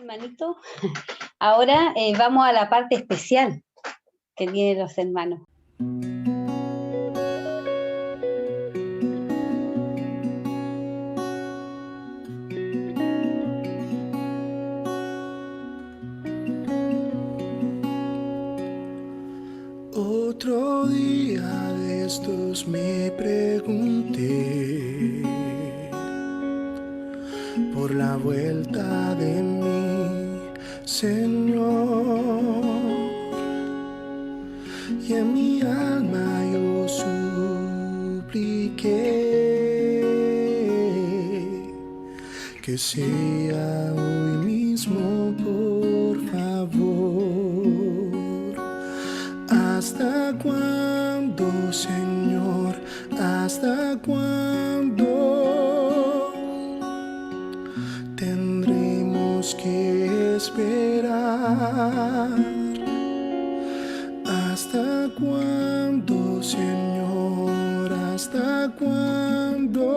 hermanito. Ahora vamos a la parte especial que tienen los hermanos. Otro día de estos me pregunté por la vuelta de mi Señor, y en mi alma yo supliqué que sea hoy mismo, por favor. ¿Hasta cuándo, Señor? ¿Hasta cuándo tendremos que esperar? ¿Hasta cuándo, Señor? ¿Hasta cuándo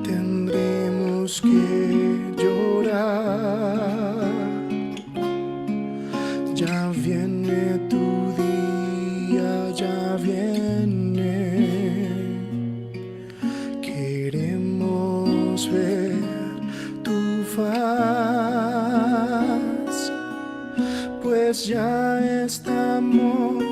tendremos que llorar? Ya viene tu día, ya viene. Queremos ver tu faz, pues ya estamos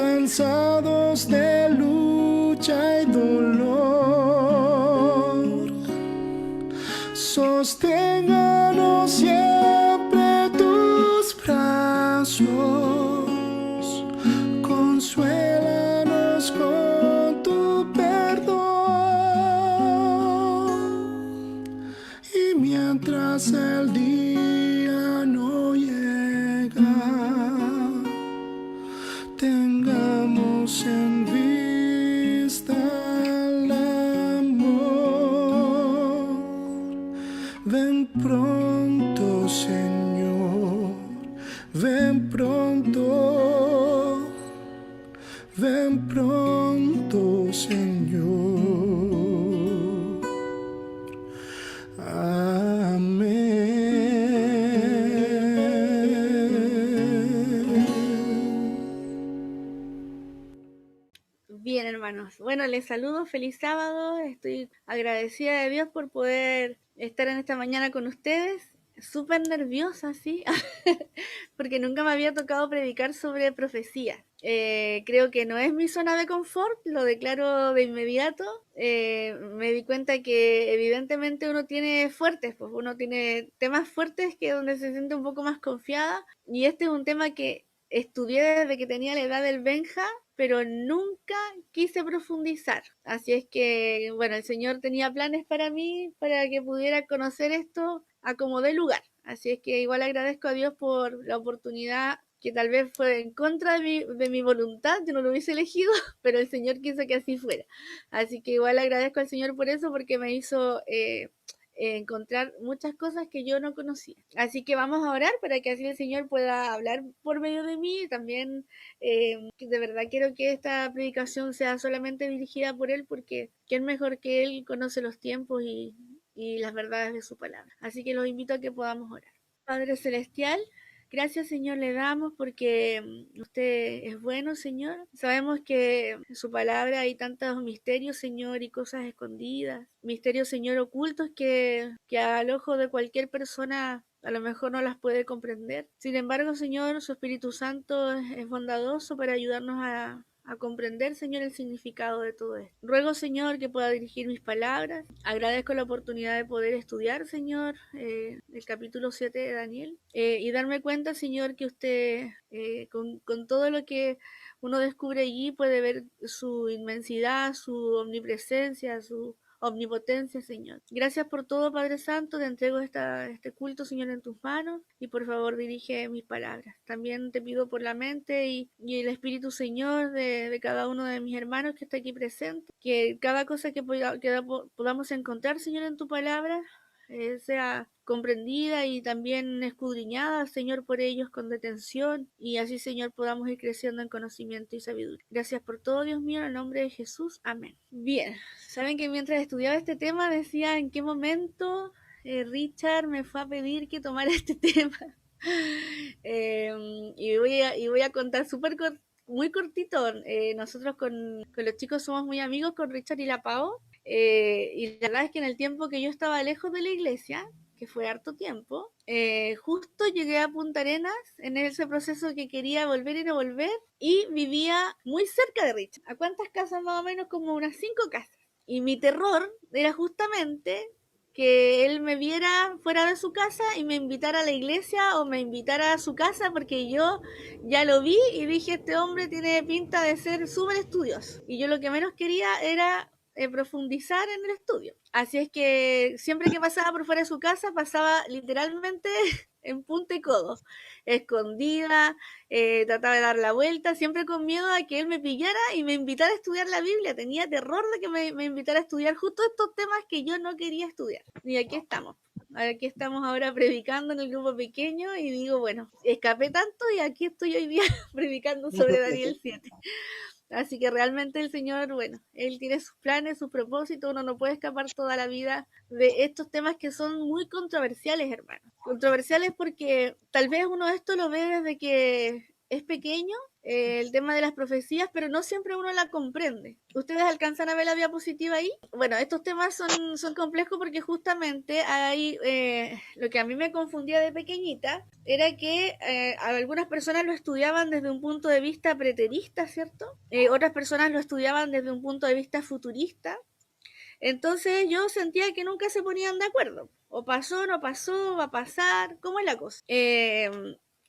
cansados de lucha y dolor. Sosténganos siempre tus brazos, consuélanos con tu perdón. Y mientras el día no llega, tengamos en vista el amor. Ven pronto, Señor, ven pronto, ven pronto, Señor. Amén. Bien, hermanos. Bueno, les saludo, feliz sábado. Estoy agradecida de Dios por poder estar en esta mañana con ustedes. Súper nerviosa, ¿sí? Porque nunca me había tocado predicar sobre profecía. Creo que no es mi zona de confort, lo declaro de inmediato. Me di cuenta que evidentemente uno tiene fuertes, pues uno tiene temas fuertes que donde se siente un poco más confiada. Y este es un tema que estudié desde que tenía la edad del Benja, pero nunca quise profundizar. Así es que, bueno, el Señor tenía planes para mí, para que pudiera conocer esto a como dé lugar. Así es que igual agradezco a Dios por la oportunidad que tal vez fue en contra de mi voluntad, yo no lo hubiese elegido, pero el Señor quiso que así fuera. Así que igual agradezco al Señor por eso, porque me hizo encontrar muchas cosas que yo no conocía. Así que vamos a orar para que así el Señor pueda hablar por medio de mí. También de verdad quiero que esta predicación sea solamente dirigida por Él, porque ¿quién mejor que Él conoce los tiempos y las verdades de su palabra? Así que los invito a que podamos orar. Padre Celestial, gracias, Señor, le damos porque usted es bueno, Señor. Sabemos que en su palabra hay tantos misterios, Señor, y cosas escondidas. Misterios, Señor, ocultos que al ojo de cualquier persona a lo mejor no las puede comprender. Sin embargo, Señor, su Espíritu Santo es bondadoso para ayudarnos a comprender, Señor, el significado de todo esto. Ruego, Señor, que pueda dirigir mis palabras. Agradezco la oportunidad de poder estudiar, Señor, el capítulo 7 de Daniel, y darme cuenta, Señor, que usted, con todo lo que uno descubre allí, puede ver su inmensidad, su omnipresencia, su omnipotencia, Señor. Gracias por todo, Padre Santo. Te entrego este culto, Señor, en tus manos, y por favor dirige mis palabras. También te pido por la mente y el Espíritu, Señor, de cada uno de mis hermanos que está aquí presente, que cada cosa que podamos encontrar, Señor, en tu palabra, sea comprendida y también escudriñada, Señor, por ellos con detención, y así, Señor, podamos ir creciendo en conocimiento y sabiduría. Gracias por todo, Dios mío, en el nombre de Jesús. Amén. Bien, saben que mientras estudiaba este tema decía en qué momento Richard me fue a pedir que tomara este tema. Y voy a contar muy cortito. Nosotros con los chicos somos muy amigos, con Richard y la Pau. Y la verdad es que en el tiempo que yo estaba lejos de la iglesia, que fue harto tiempo, justo llegué a Punta Arenas en ese proceso que quería volver y no volver, y vivía muy cerca de Richard. ¿A cuántas casas? Más o menos como unas 5 casas. Y mi terror era justamente que él me viera fuera de su casa y me invitara a la iglesia o me invitara a su casa, porque yo ya lo vi y dije, este hombre tiene pinta de ser súper estudioso. Y yo lo que menos quería era profundizar en el estudio. Así es que siempre que pasaba por fuera de su casa, pasaba literalmente en punta y codo, escondida, trataba de dar la vuelta, siempre con miedo a que él me pillara y me invitara a estudiar la Biblia. Tenía terror de que me invitara a estudiar justo estos temas que yo no quería estudiar. Y aquí estamos. Aquí estamos ahora predicando en el grupo pequeño y digo, bueno, escapé tanto y aquí estoy hoy día predicando sobre Daniel 7. Así que realmente el Señor, bueno, Él tiene sus planes, sus propósitos, uno no puede escapar toda la vida de estos temas que son muy controversiales, hermano. Controversiales porque tal vez uno esto lo ve desde que es pequeño, el tema de las profecías, pero no siempre uno la comprende. ¿Ustedes alcanzan a ver la diapositiva ahí? Bueno, estos temas son complejos porque justamente hay, lo que a mí me confundía de pequeñita, era que algunas personas lo estudiaban desde un punto de vista preterista, ¿cierto? Otras personas lo estudiaban desde un punto de vista futurista. Entonces yo sentía que nunca se ponían de acuerdo. O pasó, no pasó, va a pasar, ¿cómo es la cosa?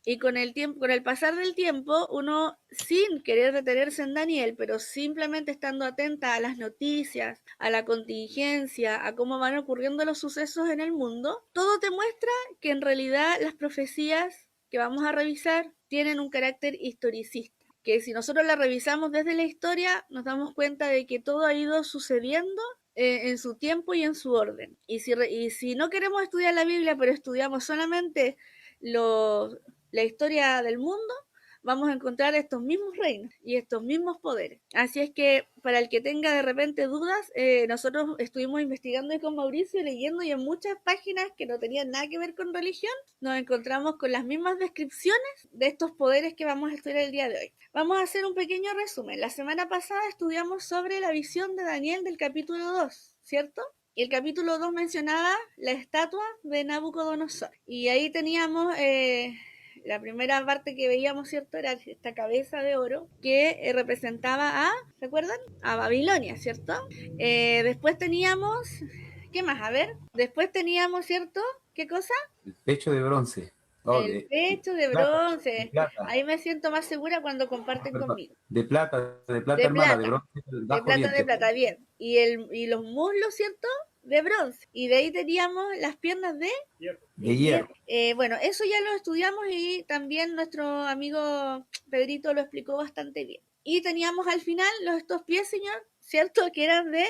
Y con el tiempo, con el pasar del tiempo, uno sin querer detenerse en Daniel, pero simplemente estando atenta a las noticias, a la contingencia, a cómo van ocurriendo los sucesos en el mundo, todo te muestra que en realidad las profecías que vamos a revisar tienen un carácter historicista. Que si nosotros la revisamos desde la historia, nos damos cuenta de que todo ha ido sucediendo en su tiempo y en su orden. Y si no queremos estudiar la Biblia, pero estudiamos solamente la historia del mundo, vamos a encontrar estos mismos reinos y estos mismos poderes. Así es que para el que tenga de repente dudas, nosotros estuvimos investigando ahí con Mauricio, leyendo, y en muchas páginas que no tenían nada que ver con religión, nos encontramos con las mismas descripciones de estos poderes que vamos a estudiar el día de hoy. Vamos a hacer un pequeño resumen. La semana pasada estudiamos sobre la visión de Daniel del capítulo 2, ¿cierto? Y el capítulo 2 mencionaba la estatua de Nabucodonosor. Y ahí teníamos la primera parte que veíamos, ¿cierto? Era esta cabeza de oro que representaba ¿se acuerdan? A Babilonia, ¿cierto? Después teníamos, ¿qué más? A ver, después teníamos, ¿cierto? ¿Qué cosa? El pecho de bronce. Oh, El pecho de plata, bronce. de plata. Ahí me siento más segura cuando comparten Perdón, conmigo. de plata, De hermana, de plata. bronce, De bajo plata, vientre. de plata, bien. Y los muslos, ¿cierto? De bronce. Y de ahí teníamos las piernas de hierro. bueno, eso ya lo estudiamos y también nuestro amigo Pedrito lo explicó bastante bien. Y teníamos al final estos pies, señor, ¿cierto? Que eran de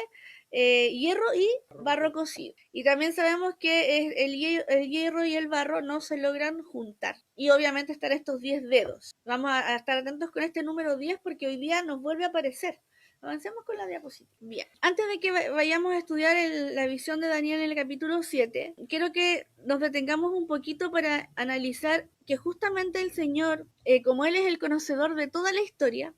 hierro y barro cocido. Y también sabemos que el hierro y el barro no se logran juntar. Y obviamente están estos 10 dedos. Vamos a estar atentos con este número 10 porque hoy día nos vuelve a aparecer. Avancemos con la diapositiva. Bien, antes de que vayamos a estudiar la visión de Daniel en el capítulo 7, quiero que nos detengamos un poquito para analizar que justamente el Señor, como Él es el conocedor de toda la historia,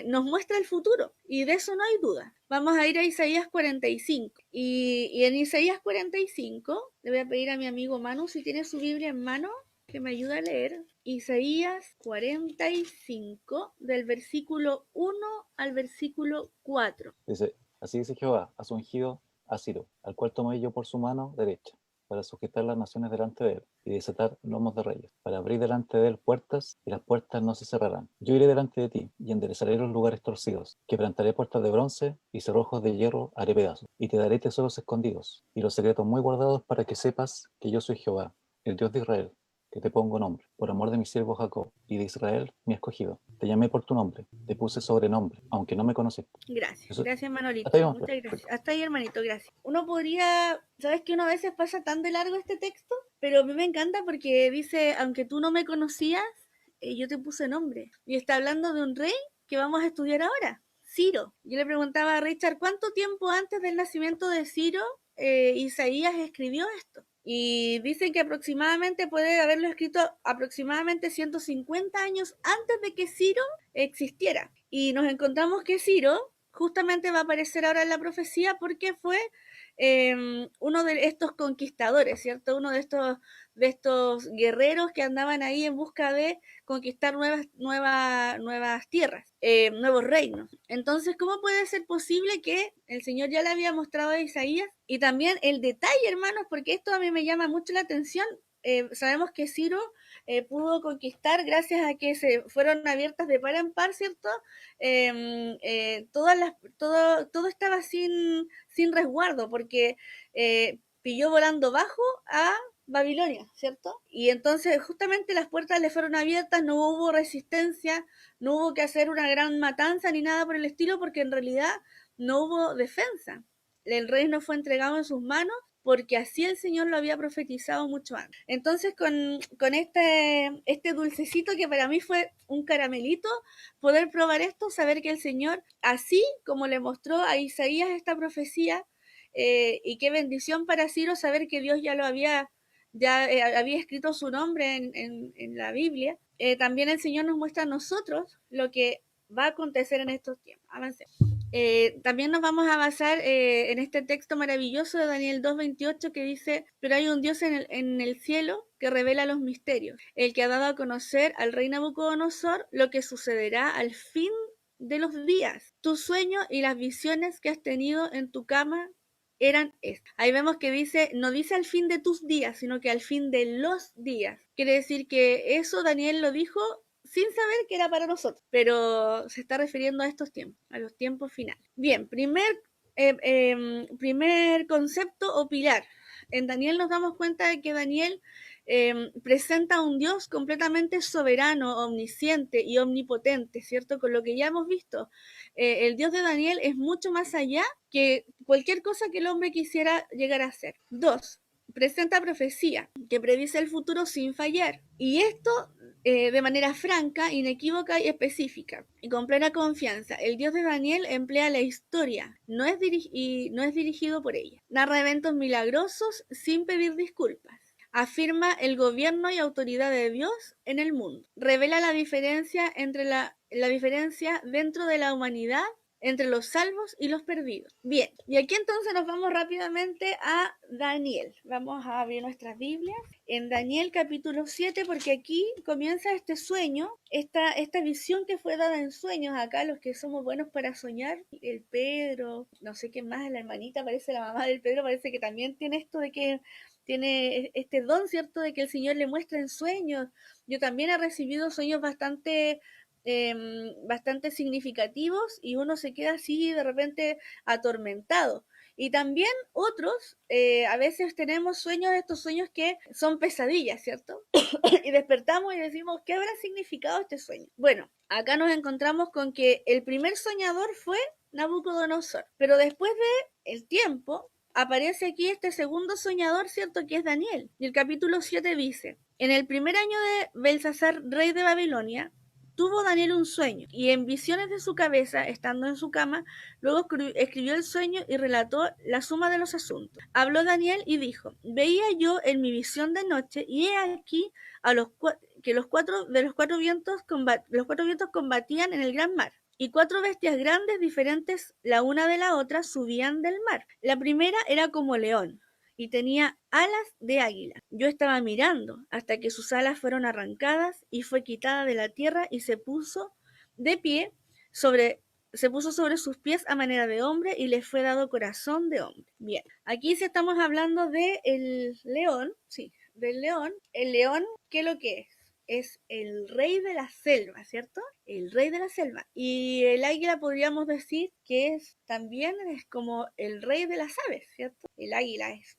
nos muestra el futuro, y de eso no hay duda. Vamos a ir a Isaías 45, y en Isaías 45, le voy a pedir a mi amigo Manu, si tiene su Biblia en mano, que me ayude a leer. Isaías 45, del versículo 1 al versículo 4. Dice, así dice Jehová, a su ungido, a Ciro, al cual tomé yo por su mano derecha, para sujetar las naciones delante de él, y desatar lomos de reyes, para abrir delante de él puertas, y las puertas no se cerrarán. Yo iré delante de ti, y enderezaré los lugares torcidos, quebrantaré puertas de bronce, y cerrojos de hierro haré pedazos, y te daré tesoros escondidos, y los secretos muy guardados, para que sepas que yo soy Jehová, el Dios de Israel, que te pongo nombre, por amor de mi siervo Jacob, y de Israel mi escogido. te llamé por tu nombre, te puse sobrenombre, aunque no me conociste. Gracias, Eso- gracias Manolito, hasta ahí vamos, muchas perfecto. gracias. Hasta ahí, hermanito, gracias. Uno podría, sabes que uno a veces pasa tan de largo este texto, pero a mí me encanta porque dice, aunque tú no me conocías, yo te puse nombre. Y está hablando de un rey que vamos a estudiar ahora, Ciro. Yo le preguntaba a Richard, ¿cuánto tiempo antes del nacimiento de Ciro Isaías escribió esto? Y dicen que aproximadamente puede haberlo escrito aproximadamente 150 años antes de que Ciro existiera. Y nos encontramos que Ciro justamente va a aparecer ahora en la profecía porque fue uno de estos conquistadores, ¿cierto? Uno de estos guerreros que andaban ahí en busca de conquistar nuevas tierras, nuevos reinos. Entonces, ¿cómo puede ser posible que el Señor ya le había mostrado a Isaías? Y también el detalle, hermanos, porque esto a mí me llama mucho la atención. Sabemos que Ciro pudo conquistar gracias a que se fueron abiertas de par en par, ¿cierto? Todo estaba sin resguardo, porque pilló volando bajo a Babilonia, ¿cierto? Y entonces justamente las puertas le fueron abiertas, no hubo resistencia, no hubo que hacer una gran matanza ni nada por el estilo, porque en realidad no hubo defensa. El reino fue entregado en sus manos porque así el Señor lo había profetizado mucho antes. Entonces, con este dulcecito que para mí fue un caramelito, poder probar esto, saber que el Señor, así como le mostró a Isaías esta profecía, y qué bendición para Ciro saber que Dios había escrito su nombre en la Biblia, también el Señor nos muestra a nosotros lo que va a acontecer en estos tiempos. Avancemos. También nos vamos a basar en este texto maravilloso de Daniel 2:28 que dice, pero hay un Dios en el cielo que revela los misterios, el que ha dado a conocer al rey Nabucodonosor lo que sucederá al fin de los días. Tu sueño y las visiones que has tenido en tu cama eran estas. Ahí vemos que dice, no dice al fin de tus días, sino que al fin de los días. Quiere decir que eso Daniel lo dijo sin saber que era para nosotros, pero se está refiriendo a estos tiempos, a los tiempos finales. Bien, primer concepto o pilar. En Daniel nos damos cuenta de que Daniel presenta a un Dios completamente soberano, omnisciente y omnipotente, ¿cierto? Con lo que ya hemos visto, el Dios de Daniel es mucho más allá que cualquier cosa que el hombre quisiera llegar a ser. 2. Presenta profecía que predice el futuro sin fallar. Y esto de manera franca, inequívoca y específica, y con plena confianza. El Dios de Daniel emplea la historia, no es dirigido por ella. Narra eventos milagrosos sin pedir disculpas. Afirma el gobierno y autoridad de Dios en el mundo. Revela la diferencia entre la diferencia dentro de la humanidad entre los salvos y los perdidos. Bien, y aquí entonces nos vamos rápidamente a Daniel. Vamos a abrir nuestras Biblias en Daniel capítulo 7, porque aquí comienza este sueño, esta visión que fue dada en sueños. Acá los que somos buenos para soñar, el Pedro, no sé qué más, la hermanita, parece la mamá del Pedro, parece que también tiene esto de que tiene este don, ¿cierto?, de que el Señor le muestra en sueños. Yo también he recibido sueños bastante significativos y uno se queda así de repente atormentado. Y también otros, a veces tenemos sueños, estos sueños que son pesadillas, ¿cierto? Y despertamos y decimos, ¿qué habrá significado este sueño? Bueno, acá nos encontramos con que el primer soñador fue Nabucodonosor, pero después de el tiempo aparece aquí este segundo soñador, ¿cierto?, que es Daniel. Y el capítulo 7 dice, en el primer año de Belsasar, rey de Babilonia, tuvo Daniel un sueño, y en visiones de su cabeza, estando en su cama, luego escribió el sueño y relató la suma de los asuntos. Habló Daniel y dijo, veía yo en mi visión de noche, y he aquí que los cuatro vientos combatían en el gran mar. Y 4 bestias grandes, diferentes la una de la otra, subían del mar. La primera era como león, y tenía alas de águila. Yo estaba mirando hasta que sus alas fueron arrancadas y fue quitada de la tierra y se puso sobre sus pies a manera de hombre y le fue dado corazón de hombre. Bien, aquí sí estamos hablando del león, sí, del león. El león, ¿qué es lo que es? Es el rey de la selva, ¿cierto? El rey de la selva. Y el águila podríamos decir que también es como el rey de las aves, ¿cierto? El águila es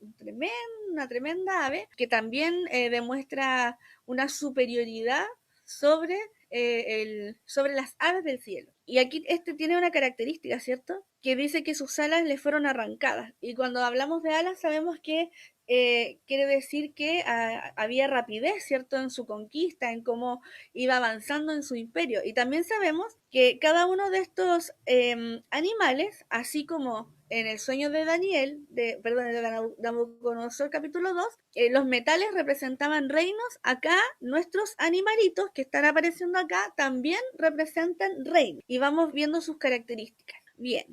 una tremenda ave que también demuestra una superioridad sobre sobre las aves del cielo. Y aquí este tiene una característica, ¿cierto? Que dice que sus alas le fueron arrancadas. Y cuando hablamos de alas sabemos que quiere decir que había rapidez, ¿cierto? En su conquista, en cómo iba avanzando en su imperio. Y también sabemos que cada uno de estos animales, así como en el sueño de Daniel, de Nabucodonosor capítulo 2, los metales representaban reinos. Acá nuestros animalitos que están apareciendo acá también representan reinos. Y vamos viendo sus características. Bien,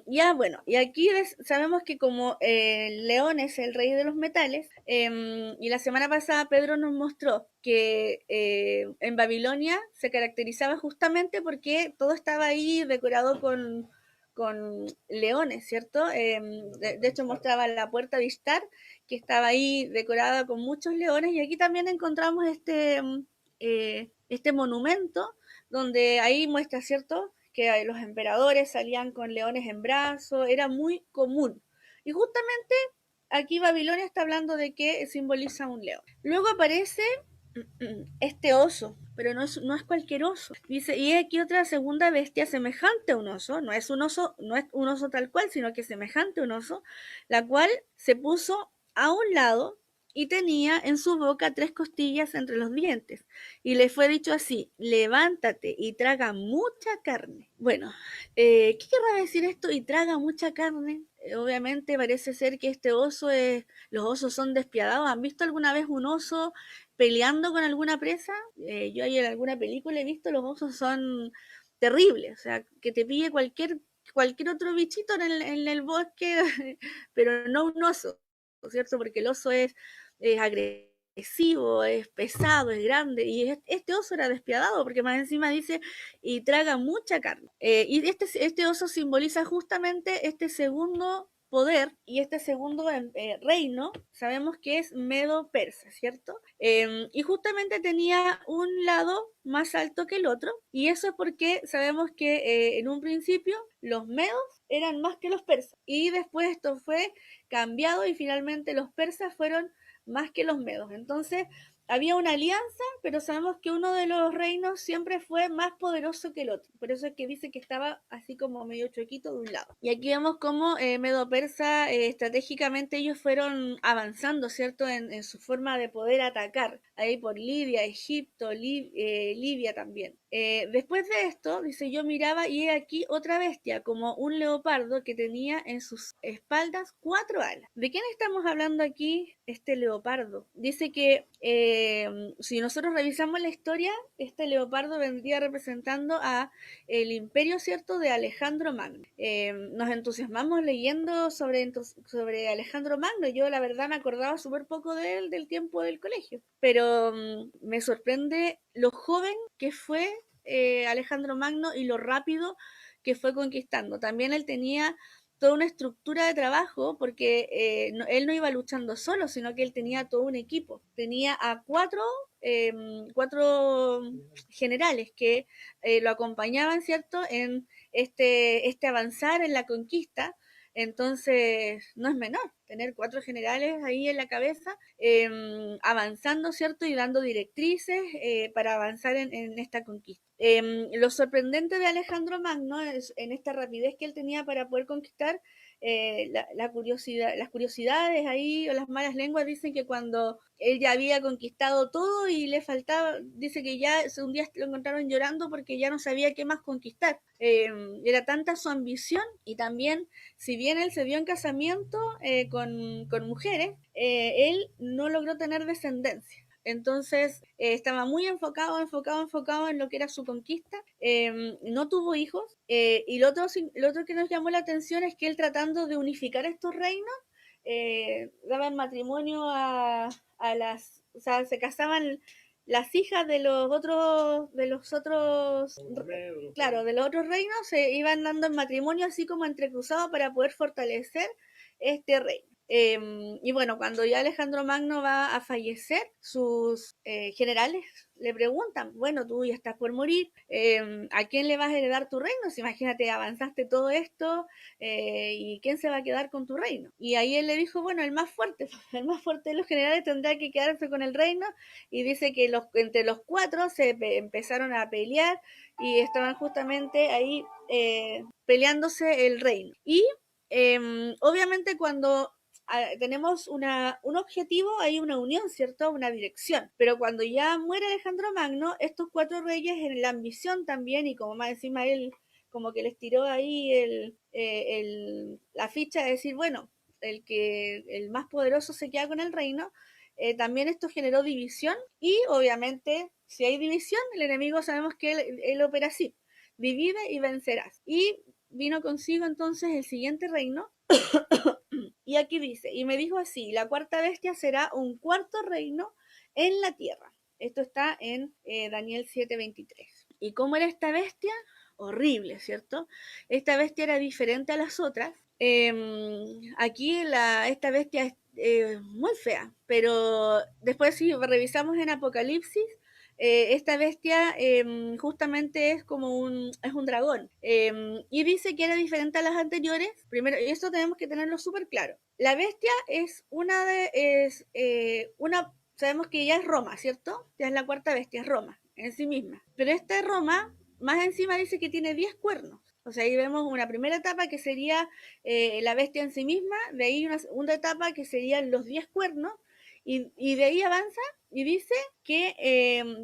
ya bueno, y aquí sabemos que como el león es el rey de los metales, y la semana pasada Pedro nos mostró que en Babilonia se caracterizaba justamente porque todo estaba ahí decorado con leones, ¿cierto? De hecho mostraba la puerta de Ishtar, que estaba ahí decorada con muchos leones, y aquí también encontramos este monumento, donde ahí muestra, ¿cierto?, que los emperadores salían con leones en brazos, era muy común. Y justamente aquí Babilonia está hablando de que simboliza un león. Luego aparece este oso, pero no es cualquier oso. Dice, y aquí otra segunda bestia semejante a un oso, no es un oso tal cual, sino que semejante a un oso, la cual se puso a un lado y tenía en su boca 3 costillas entre los dientes. Y le fue dicho así, levántate y traga mucha carne. Bueno, ¿qué querrá decir esto? Y traga mucha carne. Obviamente parece ser que los osos son despiadados. ¿Han visto alguna vez un oso peleando con alguna presa? Yo ahí en alguna película he visto, los osos son terribles. O sea, que te pille cualquier otro bichito en el bosque, pero no un oso, ¿cierto? Porque el oso es agresivo, es pesado, es grande, y este oso era despiadado, porque más encima dice, y traga mucha carne. Y este oso simboliza justamente este segundo poder y este segundo reino, sabemos que es Medo-Persa, ¿cierto? Y justamente tenía un lado más alto que el otro, y eso es porque sabemos que en un principio los medos eran más que los persas, y después esto fue cambiado y finalmente los persas fueron más que los medos. Entonces había una alianza, pero sabemos que uno de los reinos siempre fue más poderoso que el otro. Por eso es que dice que estaba así como medio chuequito de un lado. Y aquí vemos cómo Medo-Persa, estratégicamente ellos fueron avanzando, ¿cierto? En su forma de poder atacar. Ahí por Libia, Egipto, Libia también. Después de esto, dice, yo miraba y he aquí otra bestia, como un leopardo que tenía en sus espaldas 4 alas. ¿De quién estamos hablando aquí? Este leopardo. Dice que si nosotros revisamos la historia, este leopardo vendría representando a el imperio, ¿cierto?, de Alejandro Magno. Nos entusiasmamos leyendo sobre Alejandro Magno. Yo la verdad me acordaba súper poco de él del tiempo del colegio, pero me sorprende lo joven que fue Alejandro Magno y lo rápido que fue conquistando. También él tenía toda una estructura de trabajo, porque él no iba luchando solo, sino que él tenía todo un equipo. Tenía a 4 generales que lo acompañaban, ¿cierto?, en este avanzar en la conquista. Entonces, no es menor tener 4 generales ahí en la cabeza, avanzando, ¿cierto?, y dando directrices para avanzar en esta conquista. Lo sorprendente de Alejandro Magno es en esta rapidez que él tenía para poder conquistar. Las curiosidades ahí o las malas lenguas dicen que cuando él ya había conquistado todo y le faltaba, dice que ya un día lo encontraron llorando porque ya no sabía qué más conquistar. Era tanta su ambición, y también, si bien él se dio en casamiento con mujeres, él no logró tener descendencia. Entonces estaba muy enfocado en lo que era su conquista. No tuvo hijos, y lo otro que nos llamó la atención es que él, tratando de unificar estos reinos, daba en matrimonio a las, o sea, se casaban las hijas de los otros, claro, de los otros reinos, se iban dando en matrimonio así como entrecruzados para poder fortalecer este reino. Y bueno, cuando ya Alejandro Magno va a fallecer, sus generales le preguntan, bueno, tú ya estás por morir, ¿a quién le vas a heredar tu reino? Si imagínate, avanzaste todo esto, ¿y quién se va a quedar con tu reino? Y ahí él le dijo, bueno, el más fuerte, el más fuerte de los generales tendrá que quedarse con el reino, y dice que entre los cuatro se empezaron a pelear, y estaban justamente ahí peleándose el reino. Y obviamente cuando tenemos un objetivo, hay una unión, ¿cierto? Una dirección. Pero cuando ya muere Alejandro Magno, estos cuatro reyes en la ambición también, y como más encima él como que les tiró ahí la ficha de decir, bueno, el más poderoso se queda con el reino, también esto generó división, y obviamente si hay división, el enemigo sabemos que él opera así, divide y vencerás. Y vino consigo entonces el siguiente reino. Y aquí dice, y me dijo así, la cuarta bestia será un cuarto reino en la tierra. Esto está en Daniel 7:23. ¿Y cómo era esta bestia? Horrible, ¿cierto? Esta bestia era diferente a las otras. Aquí esta bestia es muy fea, pero después si revisamos en Apocalipsis, esta bestia justamente es un dragón, y dice que era diferente a las anteriores. Primero, y esto tenemos que tenerlo súper claro. La bestia sabemos que ya es Roma, ¿cierto? Ya es la cuarta bestia, es Roma en sí misma. Pero esta Roma, más encima dice que tiene 10 cuernos. O sea, ahí vemos una primera etapa que sería la bestia en sí misma, de ahí una segunda etapa que serían los 10 cuernos, y de ahí avanza y dice que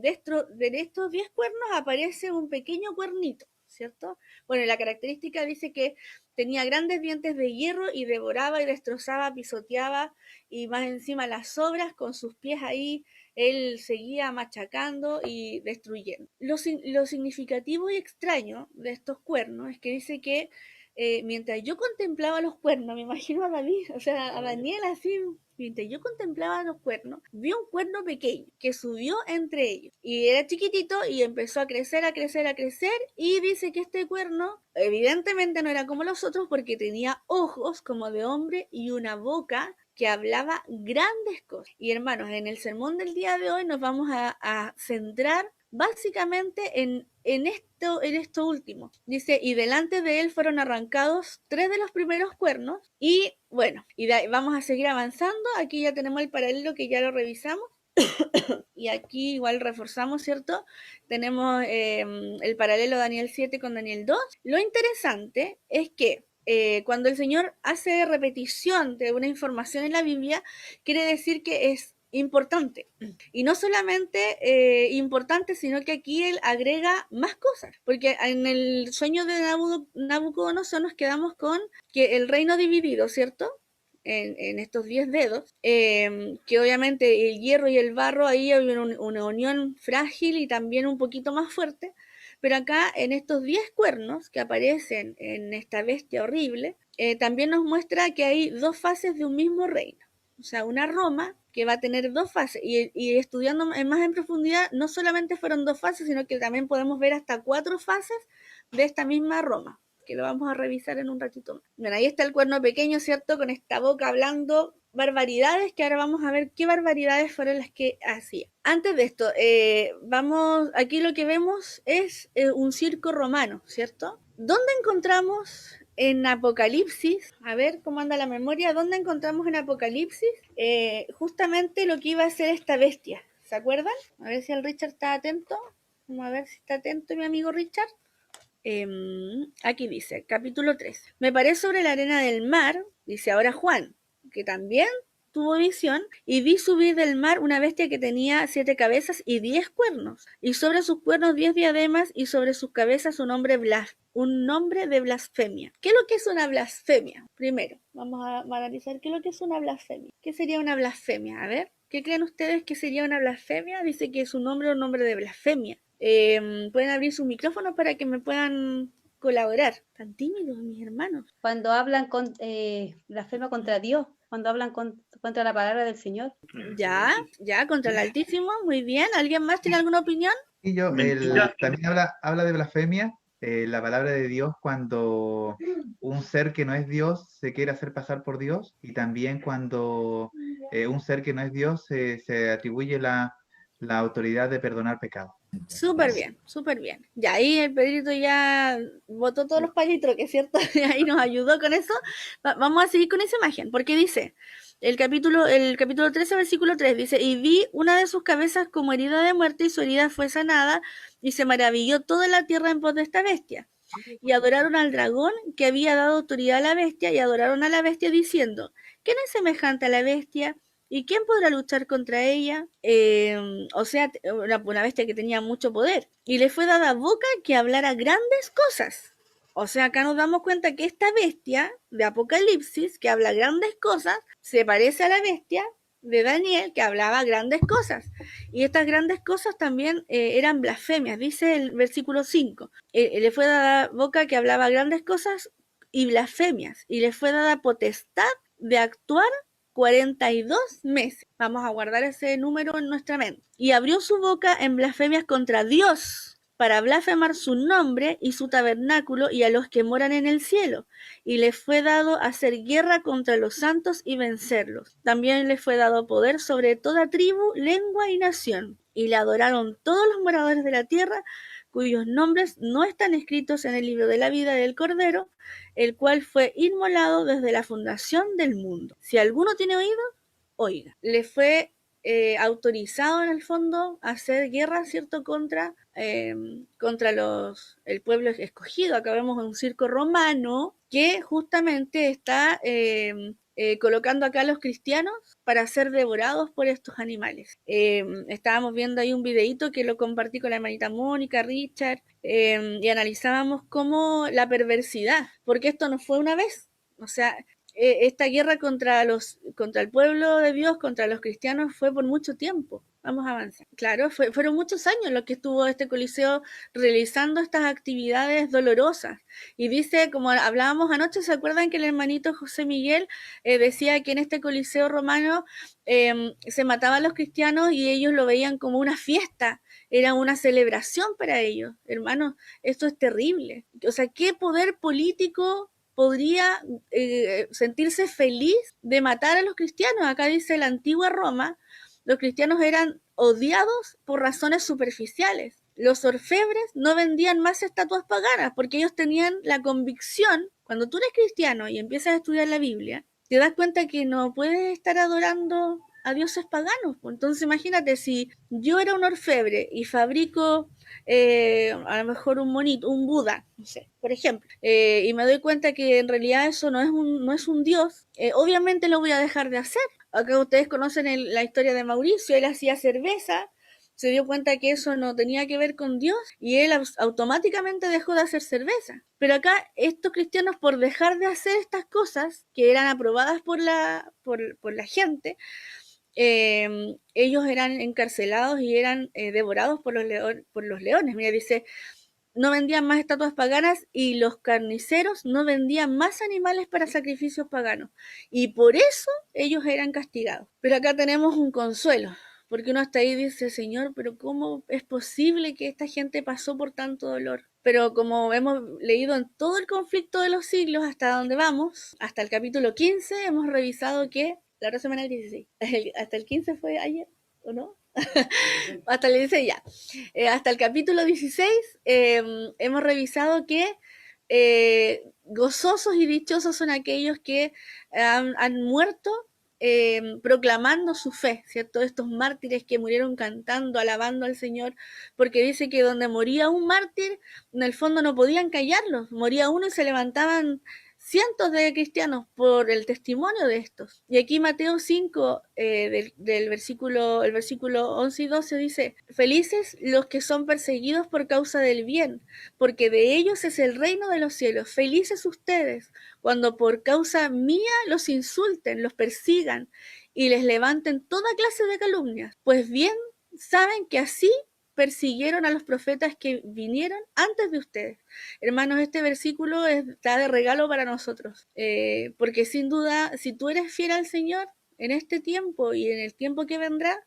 de estos 10 cuernos aparece un pequeño cuernito, ¿cierto? Bueno, la característica dice que tenía grandes dientes de hierro y devoraba y destrozaba, pisoteaba, y más encima las sobras, con sus pies ahí, él seguía machacando y destruyendo. Lo significativo y extraño de estos cuernos es que dice que mientras yo contemplaba los cuernos, me imagino a David, o sea, a Daniel así, mientras yo contemplaba los cuernos, vi un cuerno pequeño que subió entre ellos y era chiquitito y empezó a crecer, a crecer, a crecer, y dice que este cuerno evidentemente no era como los otros porque tenía ojos como de hombre y una boca que hablaba grandes cosas. Y hermanos, en el sermón del día de hoy nos vamos a centrar básicamente en esto último. Dice, y delante de él fueron arrancados 3 de los primeros cuernos, y bueno, vamos a seguir avanzando. Aquí ya tenemos el paralelo que ya lo revisamos. Y aquí igual reforzamos, ¿cierto? Tenemos el paralelo Daniel 7 con Daniel 2. Lo interesante es que cuando el Señor hace repetición de una información en la Biblia, quiere decir que es importante. Y no solamente importante, sino que aquí él agrega más cosas. Porque en el sueño de Nabucodonosor nos quedamos con que el reino dividido, ¿cierto? En estos 10 dedos, que obviamente el hierro y el barro, ahí hay una unión frágil y también un poquito más fuerte, pero acá en estos 10 cuernos que aparecen en esta bestia horrible, también nos muestra que hay 2 fases de un mismo reino, o sea, una Roma que va a tener 2 fases, y estudiando más en profundidad, no solamente fueron 2 fases, sino que también podemos ver hasta 4 fases de esta misma Roma, que lo vamos a revisar en un ratito más. Bueno, ahí está el cuerno pequeño, ¿cierto? Con esta boca hablando barbaridades, que ahora vamos a ver qué barbaridades fueron las que hacía. Antes de esto, aquí lo que vemos es un circo romano, ¿cierto? ¿Dónde encontramos en Apocalipsis? A ver cómo anda la memoria. ¿Dónde encontramos en Apocalipsis justamente lo que iba a ser esta bestia? ¿Se acuerdan? A ver si el Richard está atento. Vamos a ver si está atento mi amigo Richard. Aquí dice, capítulo 3. Me paré sobre la arena del mar, dice ahora Juan, que también tuvo visión, y vi subir del mar una bestia que tenía 7 cabezas y 10 cuernos, y sobre sus cuernos 10 diademas, y sobre sus cabezas un nombre de blasfemia. ¿Qué es lo que es una blasfemia? Primero, vamos a analizar qué es lo que es una blasfemia. ¿Qué sería una blasfemia? A ver, ¿qué creen ustedes que sería una blasfemia? Dice que es un nombre de blasfemia. Pueden abrir sus micrófonos para que me puedan colaborar. Tan tímidos mis hermanos. Cuando hablan blasfema contra Dios, cuando hablan contra la palabra del Señor. Ya, contra el Altísimo, muy bien. ¿Alguien más tiene alguna opinión? Y yo, también habla de blasfemia la palabra de Dios cuando un ser que no es Dios se quiere hacer pasar por Dios, y también cuando un ser que no es Dios se atribuye la autoridad de perdonar pecados. Súper bien, súper bien. Ya ahí el Pedrito ya botó todos los palitos, que es cierto, ahí nos ayudó con eso. Vamos a seguir con esa imagen, porque dice, el capítulo 13, versículo 3, dice, y vi una de sus cabezas como herida de muerte, y su herida fue sanada, y se maravilló toda la tierra en pos de esta bestia. Y adoraron al dragón que había dado autoridad a la bestia, y adoraron a la bestia diciendo, ¿quién es semejante a la bestia? ¿Y quién podrá luchar contra ella? O sea, una bestia que tenía mucho poder. Y le fue dada boca que hablara grandes cosas. O sea, acá nos damos cuenta que esta bestia de Apocalipsis, que habla grandes cosas, se parece a la bestia de Daniel, que hablaba grandes cosas. Y estas grandes cosas también eran blasfemias, dice el versículo 5. Le fue dada boca que hablaba grandes cosas y blasfemias. Y le fue dada potestad de actuar 42 meses. Vamos a guardar ese número en nuestra mente. Y abrió su boca en blasfemias contra Dios, para blasfemar su nombre y su tabernáculo y a los que moran en el cielo. Y le fue dado hacer guerra contra los santos y vencerlos. También le fue dado poder sobre toda tribu, lengua y nación. Y le adoraron todos los moradores de la tierra, cuyos nombres no están escritos en el libro de la vida del Cordero, el cual fue inmolado desde la fundación del mundo. Si alguno tiene oído, oiga. Le fue autorizado en el fondo a hacer guerra, ¿cierto?, contra el pueblo escogido. Acá vemos un circo romano que justamente está colocando acá a los cristianos para ser devorados por estos animales. Estábamos viendo ahí un videíto que lo compartí con la hermanita Mónica, Richard, y analizábamos cómo la perversidad, porque esto no fue una vez, o sea, esta guerra contra el pueblo de Dios, contra los cristianos, fue por mucho tiempo. Vamos a avanzar. Claro, fueron muchos años los que estuvo este coliseo realizando estas actividades dolorosas. Y dice, como hablábamos anoche, ¿se acuerdan que el hermanito José Miguel decía que en este coliseo romano se mataban los cristianos y ellos lo veían como una fiesta? Era una celebración para ellos. Hermanos, esto es terrible. O sea, ¿qué poder político podría sentirse feliz de matar a los cristianos? Acá dice la antigua Roma, los cristianos eran odiados por razones superficiales. Los orfebres no vendían más estatuas paganas porque ellos tenían la convicción, cuando tú eres cristiano y empiezas a estudiar la Biblia, te das cuenta que no puedes estar adorando a dioses paganos. Entonces imagínate, si yo era un orfebre y fabrico a lo mejor un monito, un Buda, no sé, por ejemplo, y me doy cuenta que en realidad eso no es un dios, obviamente lo voy a dejar de hacer. Acá ustedes conocen la historia de Mauricio, él hacía cerveza, se dio cuenta que eso no tenía que ver con Dios y él automáticamente dejó de hacer cerveza. Pero acá estos cristianos, por dejar de hacer estas cosas que eran aprobadas por la gente, ellos eran encarcelados y eran devorados por los leones. Mira, dice, no vendían más estatuas paganas y los carniceros no vendían más animales para sacrificios paganos. Y por eso ellos eran castigados. Pero acá tenemos un consuelo, porque uno está ahí y dice, Señor, pero ¿cómo es posible que esta gente pasó por tanto dolor? Pero como hemos leído en todo el conflicto de los siglos, hasta donde vamos, hasta el capítulo 15, hemos revisado que la otra semana el 16, hasta el 15 fue ayer, ¿o no? Hasta el 16 ya. Hasta el capítulo 16 hemos revisado que gozosos y dichosos son aquellos que han muerto proclamando su fe, ¿cierto? Estos mártires que murieron cantando, alabando al Señor, porque dice que donde moría un mártir, en el fondo no podían callarlos, moría uno y se levantaban cientos de cristianos por el testimonio de estos. Y aquí Mateo 5, el versículo 11 y 12 dice, felices los que son perseguidos por causa del bien, porque de ellos es el reino de los cielos. Felices ustedes cuando por causa mía los insulten, los persigan y les levanten toda clase de calumnias. Pues bien, saben que así persiguieron a los profetas que vinieron antes de ustedes. Hermanos, este versículo está de regalo para nosotros, porque sin duda, si tú eres fiel al Señor en este tiempo y en el tiempo que vendrá,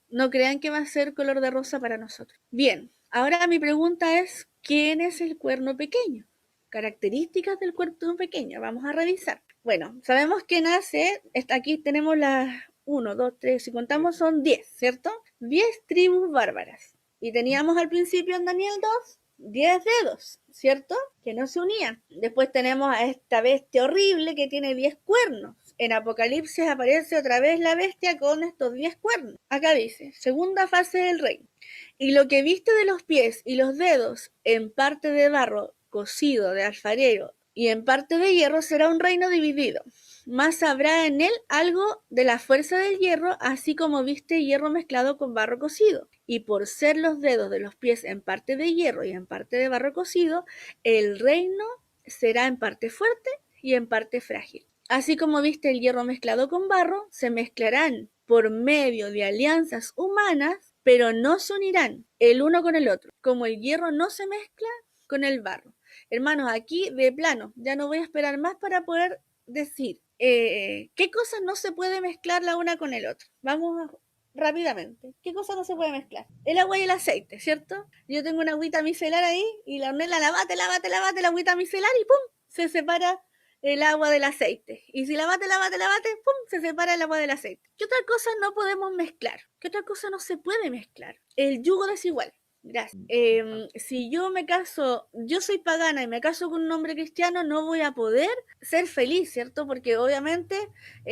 no crean que va a ser color de rosa para nosotros. Bien, ahora mi pregunta es, ¿quién es el cuerno pequeño? Características del cuerno pequeño, vamos a revisar. Bueno, sabemos que nace, aquí tenemos las 1, 2, 3, si contamos son 10, ¿cierto? 10 tribus bárbaras. Y teníamos al principio en Daniel 2, 10 dedos, ¿cierto? Que no se unían. Después tenemos a esta bestia horrible que tiene 10 cuernos. En Apocalipsis aparece otra vez la bestia con estos 10 cuernos. Acá dice, segunda fase del reino. Y lo que viste de los pies y los dedos en parte de barro cocido de alfarero y en parte de hierro será un reino dividido. Mas habrá en él algo de la fuerza del hierro, así como viste hierro mezclado con barro cocido. Y por ser los dedos de los pies en parte de hierro y en parte de barro cocido, el reino será en parte fuerte y en parte frágil. Así como viste el hierro mezclado con barro, se mezclarán por medio de alianzas humanas, pero no se unirán el uno con el otro, como el hierro no se mezcla con el barro. Hermanos, aquí de plano, ya no voy a esperar más para poder decir qué cosas no se puede mezclar la una con el otro. Vamos rápidamente. ¿Qué cosas no se puede mezclar? El agua y el aceite, ¿cierto? Yo tengo una agüita micelar ahí y la Ornella la bate, la agüita micelar y ¡pum! Se separa el agua del aceite. Y si la bate, ¡pum! Se separa el agua del aceite. ¿Qué otra cosa no podemos mezclar? ¿Qué otra cosa no se puede mezclar? El yugo desigual. Gracias. Si yo me caso, yo soy pagana y me caso con un hombre cristiano, no voy a poder ser feliz, ¿cierto? Porque obviamente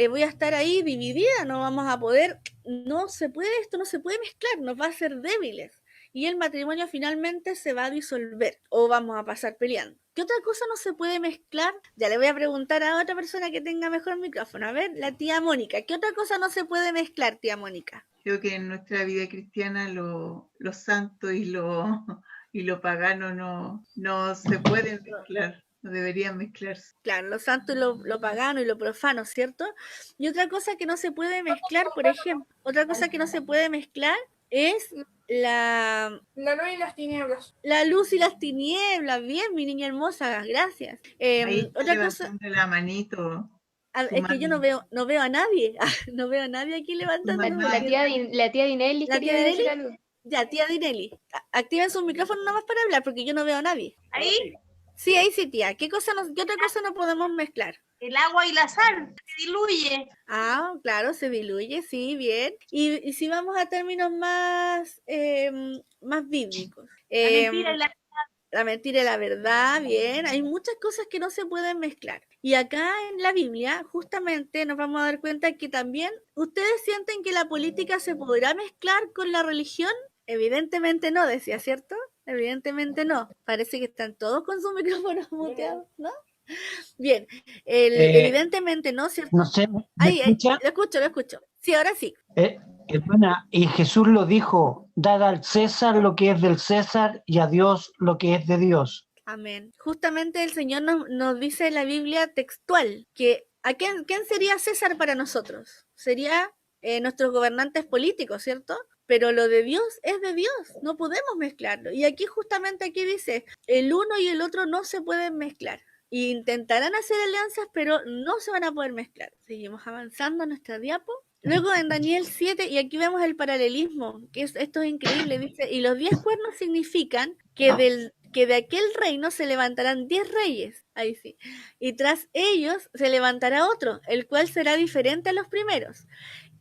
voy a estar ahí dividida, no vamos a poder, no se puede, esto no se puede mezclar, nos va a hacer débiles. Y el matrimonio finalmente se va a disolver o vamos a pasar peleando. ¿Qué otra cosa no se puede mezclar? Ya le voy a preguntar a otra persona que tenga mejor micrófono. A ver, la tía Mónica. ¿Qué otra cosa no se puede mezclar, tía Mónica? Creo que en nuestra vida cristiana lo santo y lo pagano no se pueden mezclar, no deberían mezclarse. Claro, lo santo y lo pagano y lo profano, ¿cierto? Y otra cosa que no se puede mezclar, por ejemplo, otra cosa que no se puede mezclar es la luz y las tinieblas. La luz y las tinieblas. Bien, mi niña hermosa, gracias. Ahí está Otra cosa, la manito. es que yo no veo a nadie. No veo a nadie aquí levantando la mano. La tía Dinelli ¿La quería tía decir Dinelli? algo. Ya, tía Dinelli, activen su micrófono nomás para hablar porque yo no veo a nadie. Ahí, Sí, ahí sí, tía. ¿Qué otra cosa no podemos mezclar? el agua y la sal se diluye. Ah, claro, se diluye, sí, bien. Y si vamos a términos más bíblicos. La mentira y La mentira y la verdad, bien. Hay muchas cosas que no se pueden mezclar. Y acá en la Biblia, justamente nos vamos a dar cuenta que también, ¿ustedes sienten que la política se podrá mezclar con la religión? Evidentemente no, decía, ¿cierto? Evidentemente no. Parece que están todos con su micrófono muteados, ¿no? Bien, evidentemente no, ¿cierto? No sé, ¿me Ahí, escucha? lo escucho. Sí, ahora sí. Hermana, y Jesús lo dijo, dad al César lo que es del César y a Dios lo que es de Dios. Amén. Justamente el Señor nos dice en la Biblia textual que ¿a quién sería César para nosotros? Sería nuestros gobernantes políticos, ¿cierto? Pero lo de Dios es de Dios, no podemos mezclarlo. Y aquí justamente aquí dice, el uno y el otro no se pueden mezclar. Y intentarán hacer alianzas, pero no se van a poder mezclar. Seguimos avanzando en nuestra diapo. Luego en Daniel 7, y aquí vemos el paralelismo, esto es increíble, dice, y los 10 cuernos significan que de aquel reino se levantarán 10 reyes, ahí sí, y tras ellos se levantará otro, el cual será diferente a los primeros.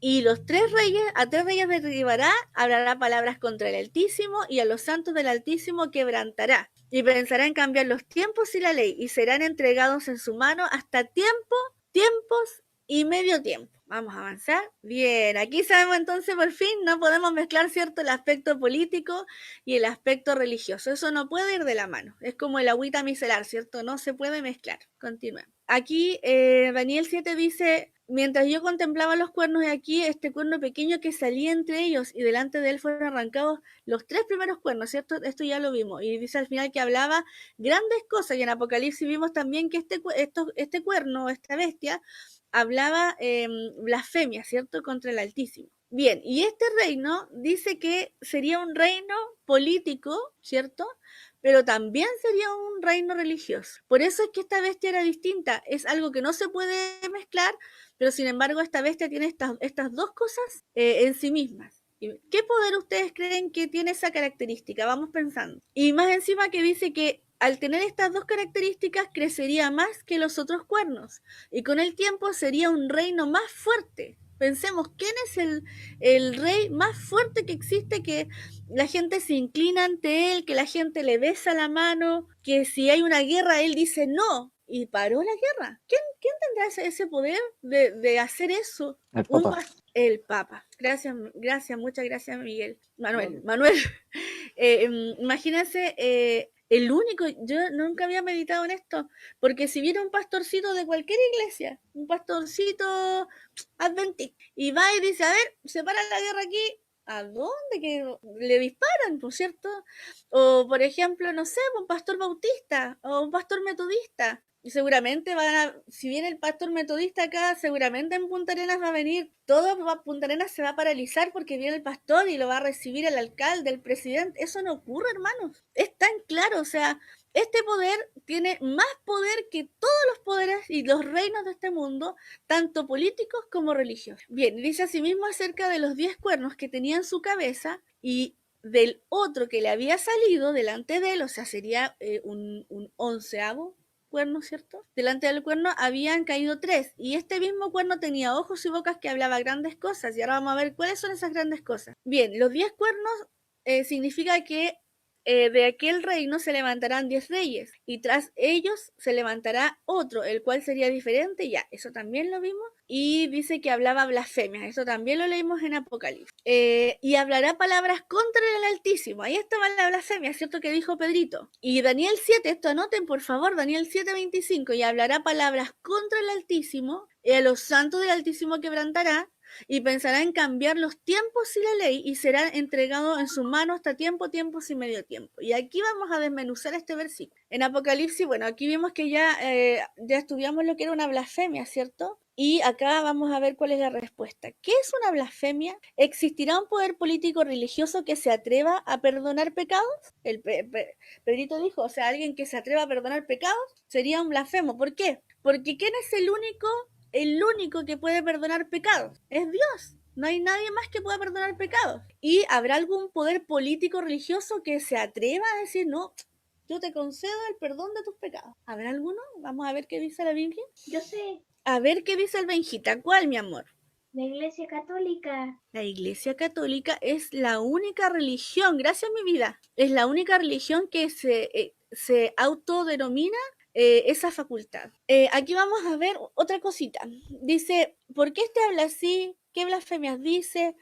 Y a 3 reyes derribará, hablará palabras contra el Altísimo, y a los santos del Altísimo quebrantará. Y pensará en cambiar los tiempos y la ley, y serán entregados en su mano hasta tiempos y medio tiempo. Vamos a avanzar. Bien, aquí sabemos entonces por fin, no podemos mezclar, ¿cierto?, el aspecto político y el aspecto religioso. Eso no puede ir de la mano. Es como el agüita micelar, ¿cierto? No se puede mezclar. Continuemos. Aquí Daniel 7 dice, mientras yo contemplaba los cuernos, y aquí este cuerno pequeño que salía entre ellos, y delante de él fueron arrancados los 3 primeros cuernos, ¿cierto? Esto ya lo vimos. Y dice al final que hablaba grandes cosas, y en Apocalipsis vimos también que este cuerno, esta bestia, hablaba blasfemia, ¿cierto?, contra el Altísimo. Bien, y este reino dice que sería un reino político, ¿cierto?, pero también sería un reino religioso. Por eso es que esta bestia era distinta, es algo que no se puede mezclar, pero sin embargo esta bestia tiene estas 2 cosas en sí mismas. ¿Qué poder ustedes creen que tiene esa característica? Vamos pensando. Y más encima que dice que al tener estas dos características crecería más que los otros cuernos y con el tiempo sería un reino más fuerte. Pensemos, ¿quién es el rey más fuerte que existe, que la gente se inclina ante él, que la gente le besa la mano, que si hay una guerra él dice no y paró la guerra? ¿Quién tendrá ese poder de hacer eso? El Papa. El Papa. Gracias, muchas gracias, Miguel. Manuel. Imagínense, el único, yo nunca había meditado en esto, porque si viene un pastorcito de cualquier iglesia, un pastorcito adventista, y va y dice, a ver, se para la guerra aquí, ¿a dónde? Que le disparan, ¿por cierto? O, por ejemplo, no sé, un pastor bautista o un pastor metodista. Y seguramente si viene el pastor metodista acá, seguramente en Punta Arenas va a venir, Punta Arenas se va a paralizar porque viene el pastor y lo va a recibir el alcalde, el presidente. Eso no ocurre, hermanos. Es tan claro, o sea, este poder tiene más poder que todos los poderes y los reinos de este mundo, tanto políticos como religiosos. Bien, dice asimismo acerca de los 10 cuernos que tenía en su cabeza y del otro que le había salido delante de él, o sea, sería un 11avo cuerno, ¿cierto? Delante del cuerno habían caído 3 y este mismo cuerno tenía ojos y bocas que hablaba grandes cosas y ahora vamos a ver cuáles son esas grandes cosas. Bien, los 10 cuernos significa que de aquel reino se levantarán 10 reyes y tras ellos se levantará otro, el cual sería diferente, ya, eso también lo vimos, y dice que hablaba blasfemias, eso también lo leímos en Apocalipsis, y hablará palabras contra el Altísimo, ahí estaba la blasfemia, ¿cierto? Que dijo Pedrito, y Daniel 7, esto anoten por favor, Daniel 7:25, y hablará palabras contra el Altísimo, y a los santos del Altísimo quebrantará, y pensará en cambiar los tiempos y la ley y será entregado en su mano hasta tiempos y medio tiempo. Y aquí vamos a desmenuzar este versículo. En Apocalipsis, bueno, aquí vimos que ya estudiamos lo que era una blasfemia, ¿cierto? Y acá vamos a ver cuál es la respuesta. ¿Qué es una blasfemia? ¿Existirá un poder político religioso que se atreva a perdonar pecados? Pedrito dijo, o sea, alguien que se atreva a perdonar pecados sería un blasfemo. ¿Por qué? Porque ¿quién es el único que puede perdonar pecados? Es Dios. No hay nadie más que pueda perdonar pecados. ¿Y habrá algún poder político religioso que se atreva a decir, no, yo te concedo el perdón de tus pecados? ¿Habrá alguno? Vamos a ver qué dice la Biblia. Yo sé, A ver qué dice el Benjita. ¿Cuál, mi amor? la Iglesia Católica. La Iglesia Católica es la única religión, gracias mi vida, es la única religión que se autodenomina esa facultad. Aquí vamos a ver otra cosita. Dice, ¿por qué este habla así? ¿Qué blasfemias dice?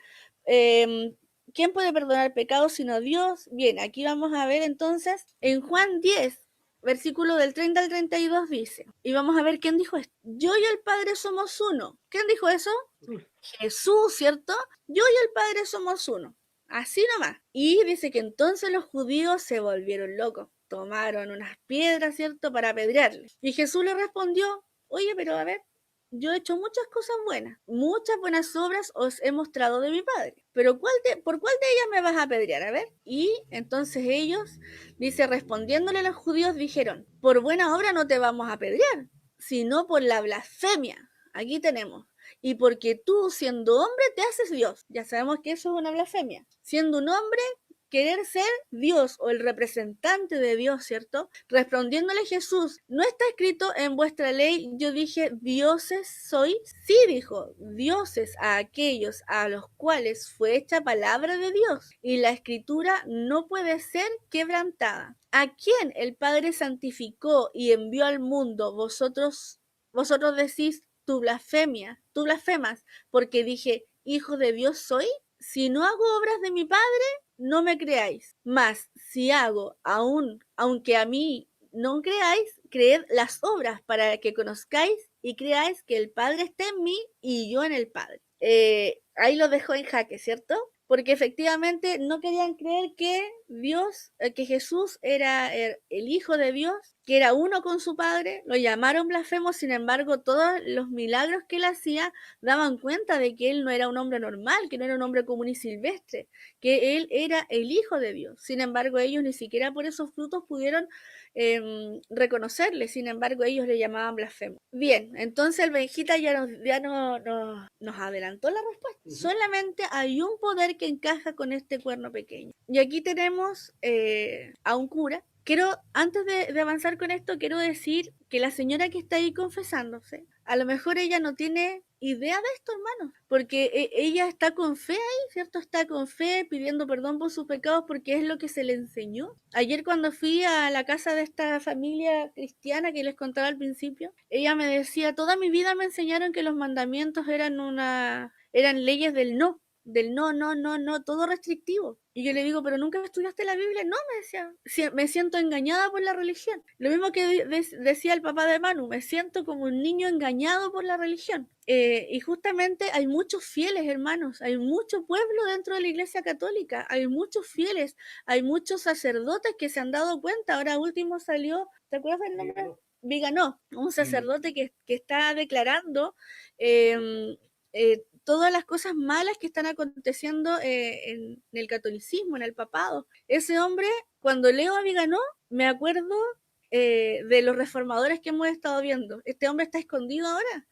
¿Quién puede perdonar pecados sino Dios? Bien, aquí vamos a ver entonces, en Juan 10, versículo del 30 al 32 dice, y vamos a ver quién dijo esto. Yo y el Padre somos uno. ¿Quién dijo eso? Jesús, ¿cierto? Yo y el Padre somos uno. Así nomás. Y dice que entonces los judíos se volvieron locos. Tomaron unas piedras, ¿cierto?, para apedrearle. Y Jesús le respondió, oye, pero a ver, yo he hecho muchas cosas buenas, muchas buenas obras os he mostrado de mi Padre. Pero ¿por cuál de ellas me vas a apedrear? A ver. Y entonces ellos, dice, respondiéndole a los judíos, dijeron, por buena obra no te vamos a apedrear, sino por la blasfemia. Aquí tenemos. Y porque tú, siendo hombre, te haces Dios. Ya sabemos que eso es una blasfemia. Siendo un hombre, querer ser Dios o el representante de Dios, ¿cierto? Respondiéndole Jesús, ¿no está escrito en vuestra ley? Yo dije, ¿dioses sois? Sí, dijo, dioses a aquellos a los cuales fue hecha palabra de Dios. Y la escritura no puede ser quebrantada. ¿A quién el Padre santificó y envió al mundo? Vosotros decís, tú blasfemas, porque dije, hijo de Dios soy. Si no hago obras de mi Padre, no me creáis. Mas si hago, aunque a mí no creáis, creed las obras para que conozcáis y creáis que el Padre está en mí y yo en el Padre. Ahí lo dejo en jaque, ¿cierto? Porque efectivamente no querían creer que Dios, que Jesús era el Hijo de Dios, que era uno con su Padre, lo llamaron blasfemo. Sin embargo, todos los milagros que él hacía daban cuenta de que él no era un hombre normal, que no era un hombre común y silvestre, que él era el Hijo de Dios. Sin embargo, ellos ni siquiera por esos frutos pudieron reconocerle. Sin embargo, ellos le llamaban blasfemo. Bien, entonces el Benjita nos adelantó la respuesta. Solamente hay un poder que encaja con este cuerno pequeño. Y aquí tenemos a un cura. Antes de avanzar con esto, quiero decir que la señora que está ahí confesándose, a lo mejor ella no tiene idea de esto, hermano, porque ella está con fe ahí, ¿cierto? Está con fe pidiendo perdón por sus pecados porque es lo que se le enseñó. Ayer cuando fui a la casa de esta familia cristiana que les contaba al principio, ella me decía, toda mi vida me enseñaron que los mandamientos eran leyes del no, todo restrictivo. Y yo le digo, pero nunca estudiaste la Biblia. No, me decía, me siento engañada por la religión. Lo mismo que decía el papá de Manu, me siento como un niño engañado por la religión. Y justamente hay muchos fieles, hermanos, hay mucho pueblo dentro de la Iglesia Católica, hay muchos fieles, hay muchos sacerdotes que se han dado cuenta. Ahora último salió, ¿te acuerdas del nombre? Viganó, un sacerdote que está declarando todas las cosas malas que están aconteciendo en el catolicismo, en el papado. Ese hombre, cuando leo a Viganó, me acuerdo de los reformadores que hemos estado viendo. Este hombre está escondido ahora,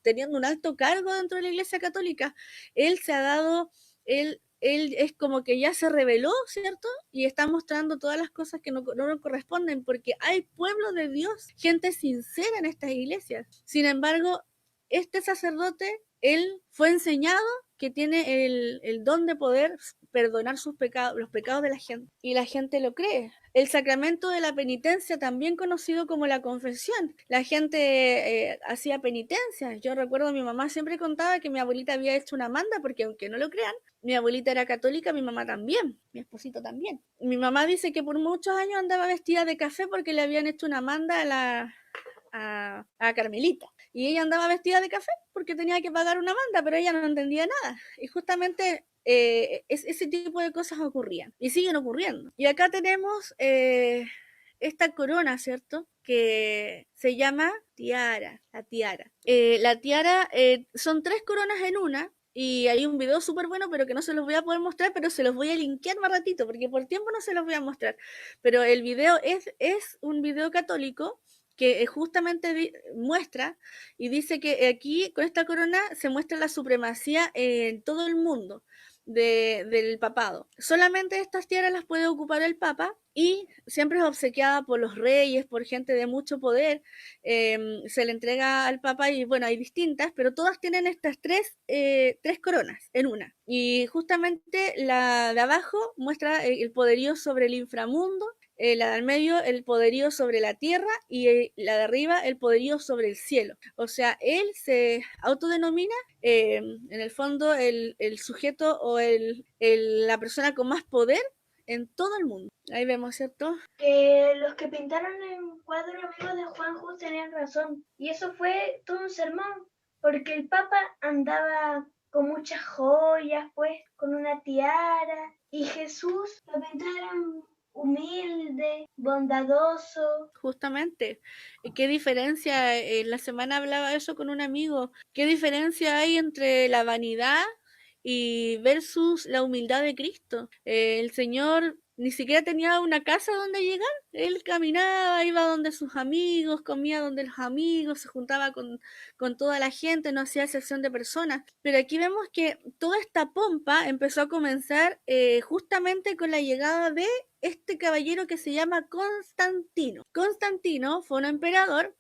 teniendo un alto cargo dentro de la Iglesia Católica. Él se ha dado, él es como que ya se rebeló, ¿cierto? Y está mostrando todas las cosas que no nos corresponden, porque hay pueblo de Dios, gente sincera en estas iglesias. Sin embargo, este sacerdote, él fue enseñado que tiene el don de poder perdonar sus pecados, los pecados de la gente, y la gente lo cree. El sacramento de la penitencia, también conocido como la confesión. La gente hacía penitencias. Yo recuerdo mi mamá siempre contaba que mi abuelita había hecho una manda, porque aunque no lo crean, mi abuelita era católica, mi mamá también, mi esposito también. Mi mamá dice que por muchos años andaba vestida de café porque le habían hecho una manda a Carmelita. Y ella andaba vestida de café porque tenía que pagar una manda, pero ella no entendía nada. Y justamente ese tipo de cosas ocurrían y siguen ocurriendo. Y acá tenemos esta corona, ¿cierto? Que se llama tiara, la tiara. La tiara son 3 coronas en una. Y hay un video súper bueno, pero que no se los voy a poder mostrar, pero se los voy a linkear más ratito, porque por tiempo no se los voy a mostrar. Pero el video es un video católico que justamente muestra y dice que aquí con esta corona se muestra la supremacía en todo el mundo del papado. Solamente estas tiaras las puede ocupar el papa y siempre es obsequiada por los reyes, por gente de mucho poder. Se le entrega al papa y bueno, hay distintas, pero todas tienen estas tres coronas en una. Y justamente la de abajo muestra el poderío sobre el inframundo, la del medio el poderío sobre la tierra y la de arriba el poderío sobre el cielo. O sea, él se autodenomina en el fondo el sujeto o la persona con más poder en todo el mundo. Ahí vemos, ¿cierto? Que los que pintaron el cuadro amigos de Juan Hus tenían razón. Y eso fue todo un sermón, porque el Papa andaba con muchas joyas, pues, con una tiara. Y Jesús lo pintaron humilde, bondadoso. Justamente, ¿qué diferencia? En la semana hablaba eso con un amigo. ¿Qué diferencia hay entre la vanidad y versus la humildad de Cristo? El Señor ni siquiera tenía una casa donde llegar. Él caminaba, iba donde sus amigos, comía donde los amigos, se juntaba con toda la gente, no hacía excepción de personas. Pero aquí vemos que toda esta pompa empezó a comenzar justamente con la llegada de este caballero que se llama Constantino. Constantino fue un emperador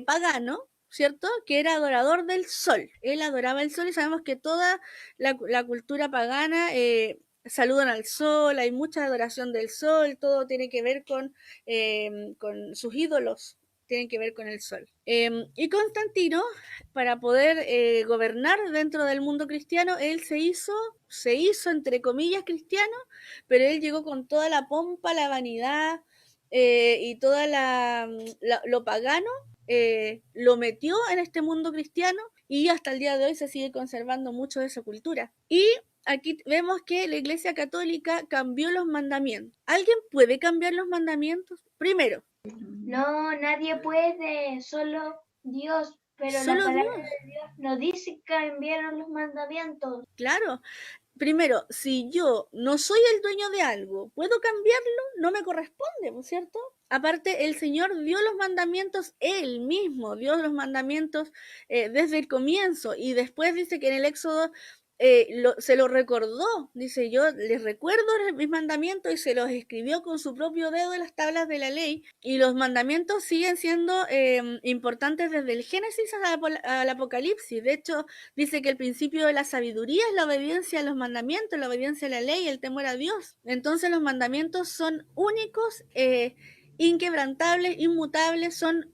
pagano, ¿cierto? Que era adorador del sol. Él adoraba el sol y sabemos que toda la cultura pagana saludan al sol, hay mucha adoración del sol, todo tiene que ver con sus ídolos, tienen que ver con el sol. Y Constantino, para poder gobernar dentro del mundo cristiano, él se hizo entre comillas cristiano, pero él llegó con toda la pompa, la vanidad y toda lo pagano, lo metió en este mundo cristiano y hasta el día de hoy se sigue conservando mucho de esa cultura. Y aquí vemos que la Iglesia Católica cambió los mandamientos. ¿Alguien puede cambiar los mandamientos? Primero. No, nadie puede, solo Dios. Pero Solo la palabra Dios. de Dios no dice que cambiaron los mandamientos. Claro. Primero, si yo no soy el dueño de algo, ¿puedo cambiarlo? No me corresponde, ¿no es cierto? Aparte, el Señor dio los mandamientos, Él mismo dio los mandamientos desde el comienzo, y después dice que en el Éxodo se lo recordó, dice, yo les recuerdo mis mandamientos, y se los escribió con su propio dedo en las tablas de la ley, y los mandamientos siguen siendo importantes desde el Génesis al Apocalipsis. De hecho, dice que el principio de la sabiduría es la obediencia a los mandamientos, la obediencia a la ley, el temor a Dios. Entonces los mandamientos son únicos, inquebrantables, inmutables, son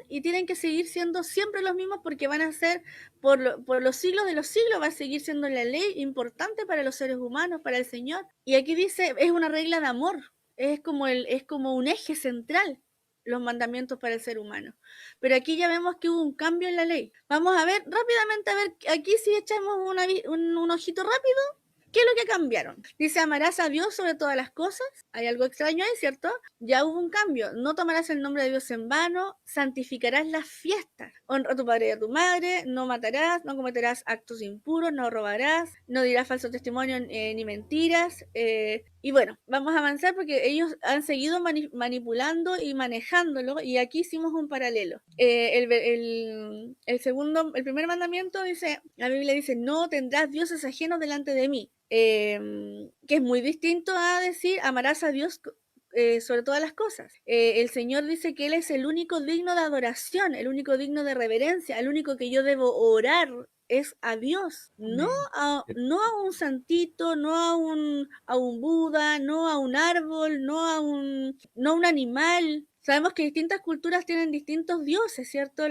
y tienen que seguir siendo siempre los mismos, porque van a ser por los siglos de los siglos, va a seguir siendo la ley importante para los seres humanos, para el Señor. Y aquí dice, es una regla de amor, es como un eje central los mandamientos para el ser humano. Pero aquí ya vemos que hubo un cambio en la ley. Vamos a ver rápidamente, aquí si echamos un ojito rápido, ¿qué es lo que cambiaron? Dice, amarás a Dios sobre todas las cosas. Hay algo extraño ahí, ¿cierto? Ya hubo un cambio. No tomarás el nombre de Dios en vano. Santificarás las fiestas. Honra a tu padre y a tu madre. No matarás. No cometerás actos impuros. No robarás. No dirás falso testimonio ni mentiras. Y bueno, vamos a avanzar porque ellos han seguido manipulando y manejándolo, y aquí hicimos un paralelo. El primer mandamiento dice, la Biblia dice, no tendrás dioses ajenos delante de mí. Que es muy distinto a decir, amarás a Dios sobre todas las cosas. El Señor dice que Él es el único digno de adoración, el único digno de reverencia, el único que yo debo orar es a Dios, no a un santito, no a un Buda, no a un árbol, no a un animal. Sabemos que distintas culturas tienen distintos dioses, ¿cierto?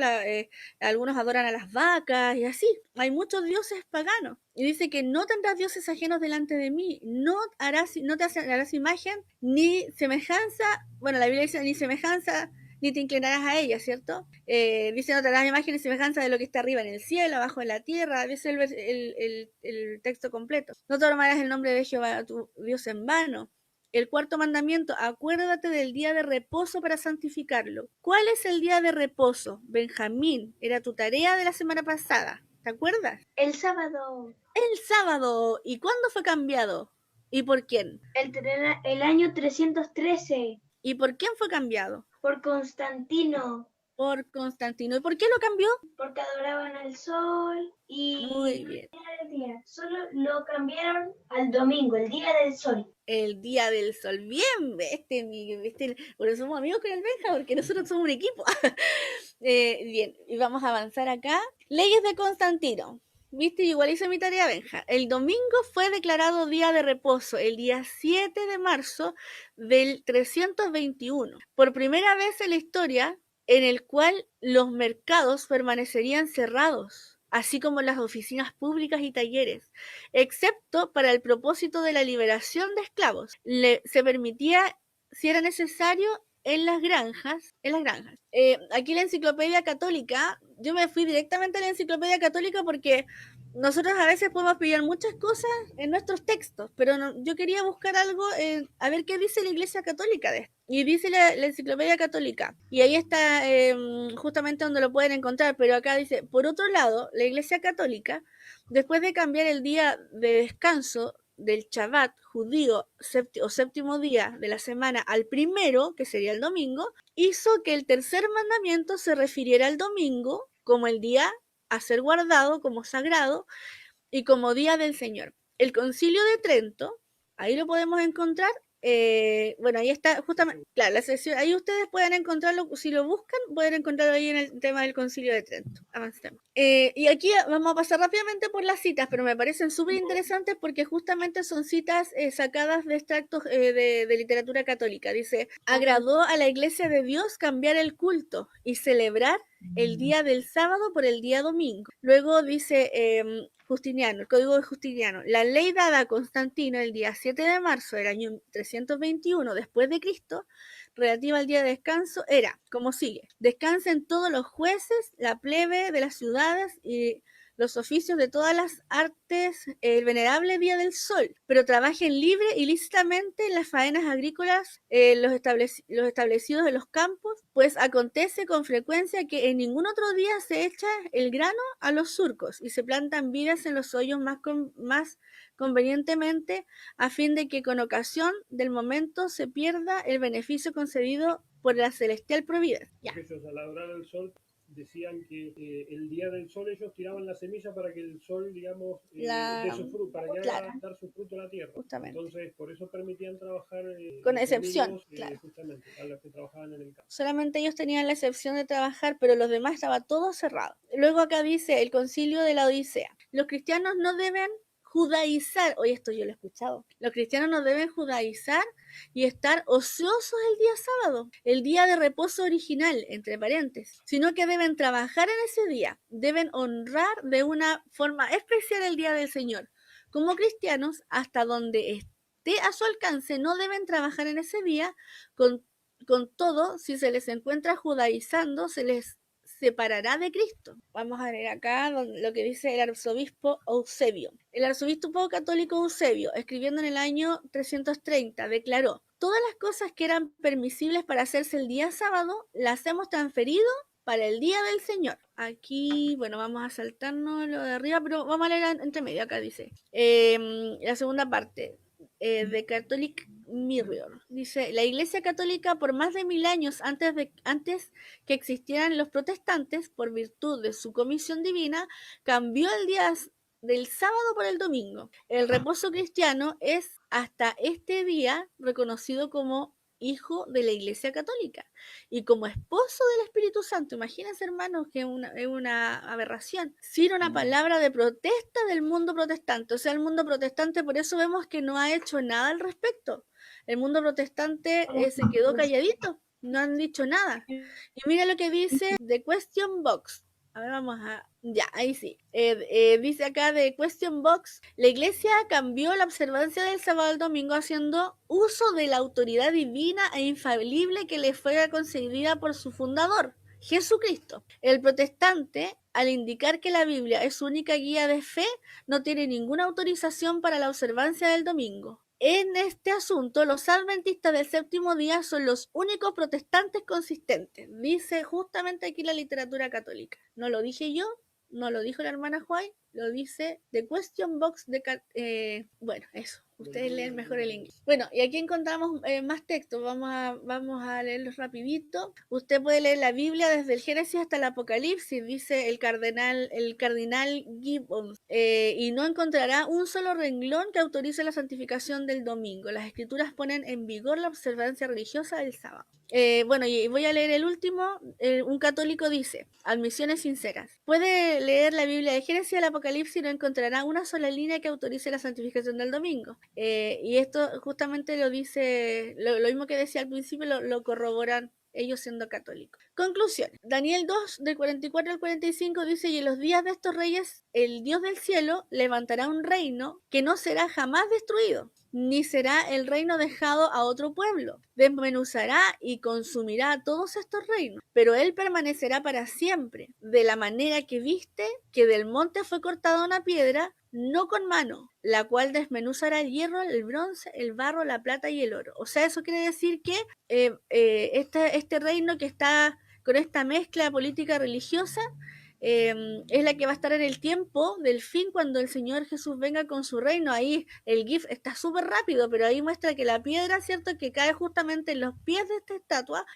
Algunos adoran a las vacas y así. Hay muchos dioses paganos. Y dice que no tendrás dioses ajenos delante de mí. No te harás imagen ni semejanza. Bueno, la Biblia dice ni semejanza, ni te inclinarás a ella, ¿cierto? Dice, no te harás imagen ni semejanza de lo que está arriba en el cielo, abajo en la tierra. Dice el texto completo. No tomarás el nombre de Jehová tu Dios en vano. El cuarto mandamiento, acuérdate del día de reposo para santificarlo. ¿Cuál es el día de reposo? Benjamín, era tu tarea de la semana pasada. ¿Te acuerdas? El sábado. El sábado. ¿Y cuándo fue cambiado? ¿Y por quién? El año 313. ¿Y por quién fue cambiado? Por Constantino. Por Constantino. ¿Y por qué lo cambió? Porque adoraban al sol y... Muy bien. Solo lo cambiaron al domingo, el día del sol. El día del sol. Bien, por eso somos amigos con el Benja, porque nosotros somos un equipo. Bien, y vamos a avanzar acá. Leyes de Constantino. ¿Viste? Igual hice mi tarea, Benja. El domingo fue declarado día de reposo, el día 7 de marzo del 321. Por primera vez en la historia, en el cual los mercados permanecerían cerrados, así como las oficinas públicas y talleres, excepto para el propósito de la liberación de esclavos. Se permitía, si era necesario, en las granjas. Aquí la Enciclopedia Católica, yo me fui directamente a la Enciclopedia Católica porque nosotros a veces podemos pillar muchas cosas en nuestros textos, pero yo quería buscar algo, a ver qué dice la Iglesia Católica de esto. Y dice la Enciclopedia Católica, y ahí está justamente donde lo pueden encontrar, pero acá dice, por otro lado, la Iglesia Católica, después de cambiar el día de descanso del Shabbat judío o séptimo día de la semana al primero, que sería el domingo, hizo que el tercer mandamiento se refiriera al domingo como el día a ser guardado como sagrado y como día del Señor. El Concilio de Trento, ahí lo podemos encontrar. Bueno, ahí está justamente, claro, la sección, ahí ustedes pueden encontrarlo, si lo buscan, pueden encontrarlo ahí en el tema del Concilio de Trento. Avancemos. Y aquí vamos a pasar rápidamente por las citas, pero me parecen súper interesantes porque justamente son citas sacadas de extractos de literatura católica. Dice, agradó a la Iglesia de Dios cambiar el culto y celebrar el día del sábado por el día domingo. Luego dice Justiniano, el código de Justiniano, la ley dada a Constantino el día 7 de marzo del año 321 después de Cristo, relativa al día de descanso, era como sigue: descansen todos los jueces, la plebe de las ciudades y los oficios de todas las artes el venerable día del sol, pero trabajen libre y lícitamente en las faenas agrícolas, los establecidos en los campos, pues acontece con frecuencia que en ningún otro día se echa el grano a los surcos y se plantan vidas en los hoyos más convenientemente, a fin de que con ocasión del momento se pierda el beneficio concedido por la celestial providencia. Ya. Ellos al adorar al sol decían que el día del sol ellos tiraban la semilla para que el sol, digamos, dé su fruto, para que haga dar su fruto a la tierra. Justamente. Entonces, por eso permitían trabajar con excepción, amigos, claro. Justamente, a los que trabajaban en el campo. Solamente ellos tenían la excepción de trabajar, pero los demás estaba todo cerrado. Luego acá dice el concilio de la Odisea. Los cristianos no deben judaizar, oye, esto yo lo he escuchado, los cristianos no deben judaizar y estar ociosos el día sábado, el día de reposo original, entre paréntesis, sino que deben trabajar en ese día, deben honrar de una forma especial el día del Señor. Como cristianos, hasta donde esté a su alcance, no deben trabajar en ese día. Con todo, si se les encuentra judaizando, se les separará de Cristo. Vamos a ver acá lo que dice el arzobispo Eusebio. El arzobispo católico Eusebio, escribiendo en el año 330, declaró: todas las cosas que eran permisibles para hacerse el día sábado, las hemos transferido para el día del Señor. Aquí, bueno, vamos a saltarnos lo de arriba, pero vamos a leer entre medio. Acá dice, la segunda parte, de Catholic Mirror. Dice, la Iglesia Católica por más de 1000 años antes que existieran los protestantes, por virtud de su comisión divina, cambió el día del sábado por el domingo. El reposo cristiano es hasta este día reconocido como hijo de la Iglesia Católica y como esposo del Espíritu Santo. Imagínense, hermanos, que es una aberración. Sin una palabra de protesta del mundo protestante. O sea, el mundo protestante, por eso vemos que no ha hecho nada al respecto. El mundo protestante se quedó calladito, no han dicho nada. Y mira lo que dice The Question Box. A ver, vamos a... Ya, ahí sí. Dice acá de Question Box, la Iglesia cambió la observancia del sábado al domingo haciendo uso de la autoridad divina e infalible que le fue concedida por su fundador, Jesucristo. El protestante, al indicar que la Biblia es su única guía de fe, no tiene ninguna autorización para la observancia del domingo. En este asunto, los adventistas del séptimo día son los únicos protestantes consistentes, dice justamente aquí la literatura católica. No lo dije yo, no lo dijo la hermana White, lo dice The Question Box de... bueno, eso. Ustedes leen mejor el inglés. Bueno, y aquí encontramos más textos. Vamos a leerlos rapidito. Usted puede leer la Biblia desde el Génesis hasta el Apocalipsis, dice el cardinal Gibbons, y no encontrará un solo renglón que autorice la santificación del domingo. Las escrituras ponen en vigor la observancia religiosa del sábado. Bueno, y voy a leer el último. Un católico dice, admisiones sinceras. Puede leer la Biblia de Génesis al Apocalipsis y no encontrará una sola línea que autorice la santificación del domingo. Y esto justamente lo dice, lo mismo que decía al principio, lo corroboran ellos siendo católicos. Conclusión. Daniel 2, del 44 al 45 dice, y en los días de estos reyes, el Dios del cielo levantará un reino que no será jamás destruido, ni será el reino dejado a otro pueblo. Desmenuzará y consumirá todos estos reinos, pero él permanecerá para siempre, de la manera que viste que del monte fue cortada una piedra, no con mano, la cual desmenuzará el hierro, el bronce, el barro, la plata y el oro. O sea, eso quiere decir que este reino que está con esta mezcla política religiosa es la que va a estar en el tiempo del fin cuando el Señor Jesús venga con su reino. Ahí el GIF está súper rápido, pero ahí muestra que la piedra, ¿cierto?, que cae justamente en los pies de esta estatua,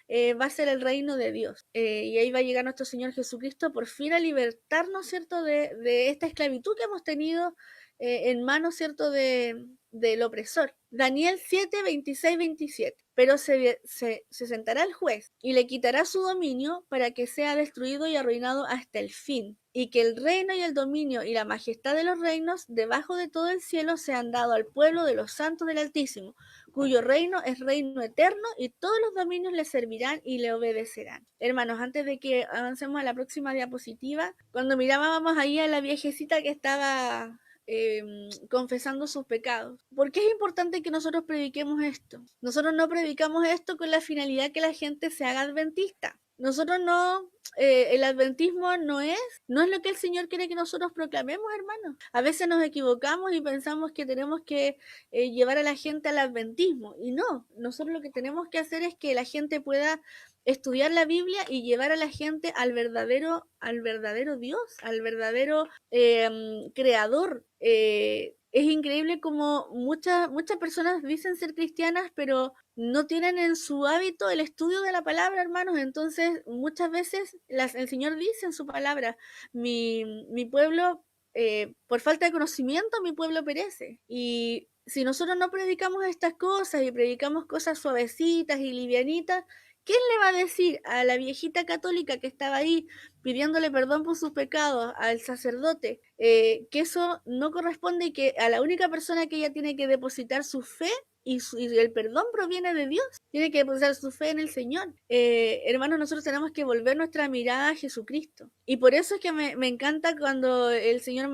va a ser el reino de Dios. Y ahí va a llegar nuestro Señor Jesucristo por fin a libertarnos, ¿cierto?, de esta esclavitud que hemos tenido en manos, ¿cierto?, del opresor. Daniel 7, 26, 27. Pero se sentará el juez y le quitará su dominio para que sea destruido y arruinado hasta el fin, y que el reino y el dominio y la majestad de los reinos debajo de todo el cielo sean dados al pueblo de los santos del Altísimo, cuyo reino es reino eterno, y todos los dominios le servirán y le obedecerán. Hermanos, antes de que avancemos a la próxima diapositiva, cuando mirábamos ahí a la viejecita que estaba confesando sus pecados. ¿Por qué es importante que nosotros prediquemos esto? Nosotros no predicamos esto con la finalidad que la gente se haga adventista. nosotros no, el adventismo no es lo que el Señor quiere que nosotros proclamemos, hermanos. A veces nos equivocamos y pensamos que tenemos que llevar a la gente al adventismo, y no, nosotros lo que tenemos que hacer es que la gente pueda estudiar la Biblia y llevar a la gente al verdadero Dios, al verdadero creador. Es increíble como muchas personas dicen ser cristianas, pero no tienen en su hábito el estudio de la palabra, hermanos. Entonces, muchas veces el Señor dice en su palabra, mi pueblo, por falta de conocimiento, mi pueblo perece. Y si nosotros no predicamos estas cosas y predicamos cosas suavecitas y livianitas, ¿quién le va a decir a la viejita católica que estaba ahí pidiéndole perdón por sus pecados al sacerdote que eso no corresponde y que a la única persona que ella tiene que depositar su fe y el perdón proviene de Dios? Tiene que depositar su fe en el Señor. Hermanos, nosotros tenemos que volver nuestra mirada a Jesucristo. Y por eso es que me encanta cuando el Señor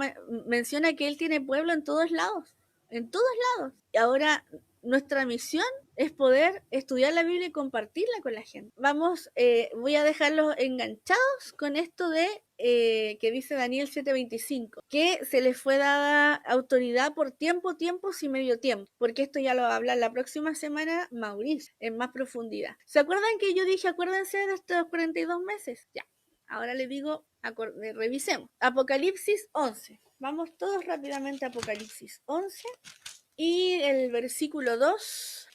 menciona que Él tiene pueblo en todos lados. En todos lados. Y ahora nuestra misión es poder estudiar la Biblia y compartirla con la gente. Vamos, voy a dejarlos enganchados con esto de que dice Daniel 7:25, que se les fue dada autoridad por tiempos y medio tiempo, porque esto ya lo va a hablar la próxima semana Mauricio, en más profundidad. ¿Se acuerdan que yo dije, acuérdense de estos 42 meses? Ya, ahora les digo, revisemos. Apocalipsis 11. Vamos todos rápidamente a Apocalipsis 11. Y el versículo 2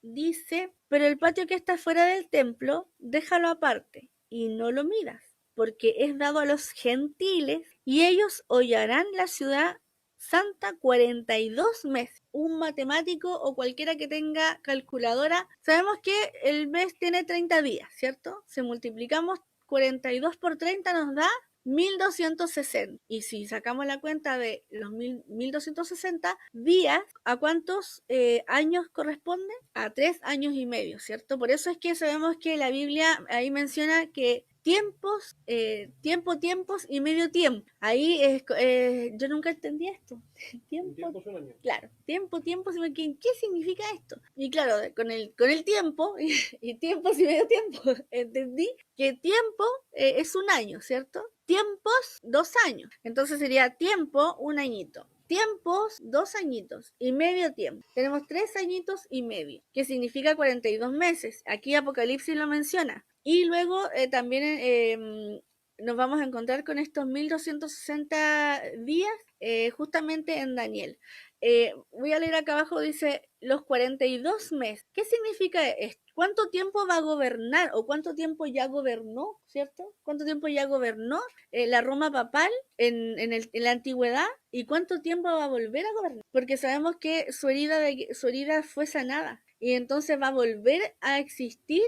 dice, pero el patio que está fuera del templo, déjalo aparte y no lo miras, porque es dado a los gentiles y ellos hollarán la ciudad santa 42 meses. Un matemático o cualquiera que tenga calculadora, sabemos que el mes tiene 30 días, ¿cierto? Si multiplicamos 42 por 30 nos da 1260. Y si sacamos la cuenta de los 1260 días, ¿a cuántos años corresponde? A 3 años y medio, ¿cierto? Por eso es que sabemos que la Biblia ahí menciona que tiempos y medio tiempo. Ahí yo nunca entendí esto. Tiempo es un año. Claro, tiempos y medio tiempo. ¿Qué significa esto? Y claro, con el tiempo y tiempos y medio tiempo, entendí que tiempo es un año, ¿cierto? Tiempos, 2 años. Entonces sería tiempo, un añito. Tiempos, 2 añitos y medio tiempo. Tenemos 3 añitos y medio, que significa 42 meses. Aquí Apocalipsis lo menciona. Y luego también nos vamos a encontrar con estos 1260 días justamente en Daniel. Voy a leer acá abajo, dice los 42 meses. ¿Qué significa esto? ¿Cuánto tiempo va a gobernar o cuánto tiempo ya gobernó, ¿cierto? ¿Cuánto tiempo ya gobernó la Roma papal en la antigüedad y cuánto tiempo va a volver a gobernar? Porque sabemos que su herida fue sanada y entonces va a volver a existir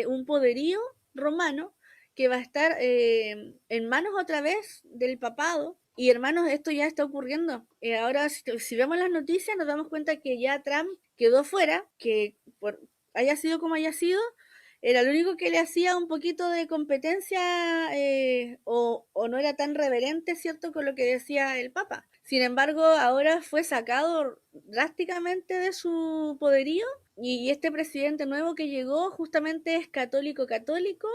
un poderío romano que va a estar en manos otra vez del papado. Y hermanos, esto ya está ocurriendo. Ahora, si vemos las noticias, nos damos cuenta que ya Trump quedó fuera, que haya sido como haya sido, era el único que le hacía un poquito de competencia o no era tan reverente, ¿cierto?, con lo que decía el Papa. Sin embargo, ahora fue sacado drásticamente de su poderío y este presidente nuevo que llegó justamente es católico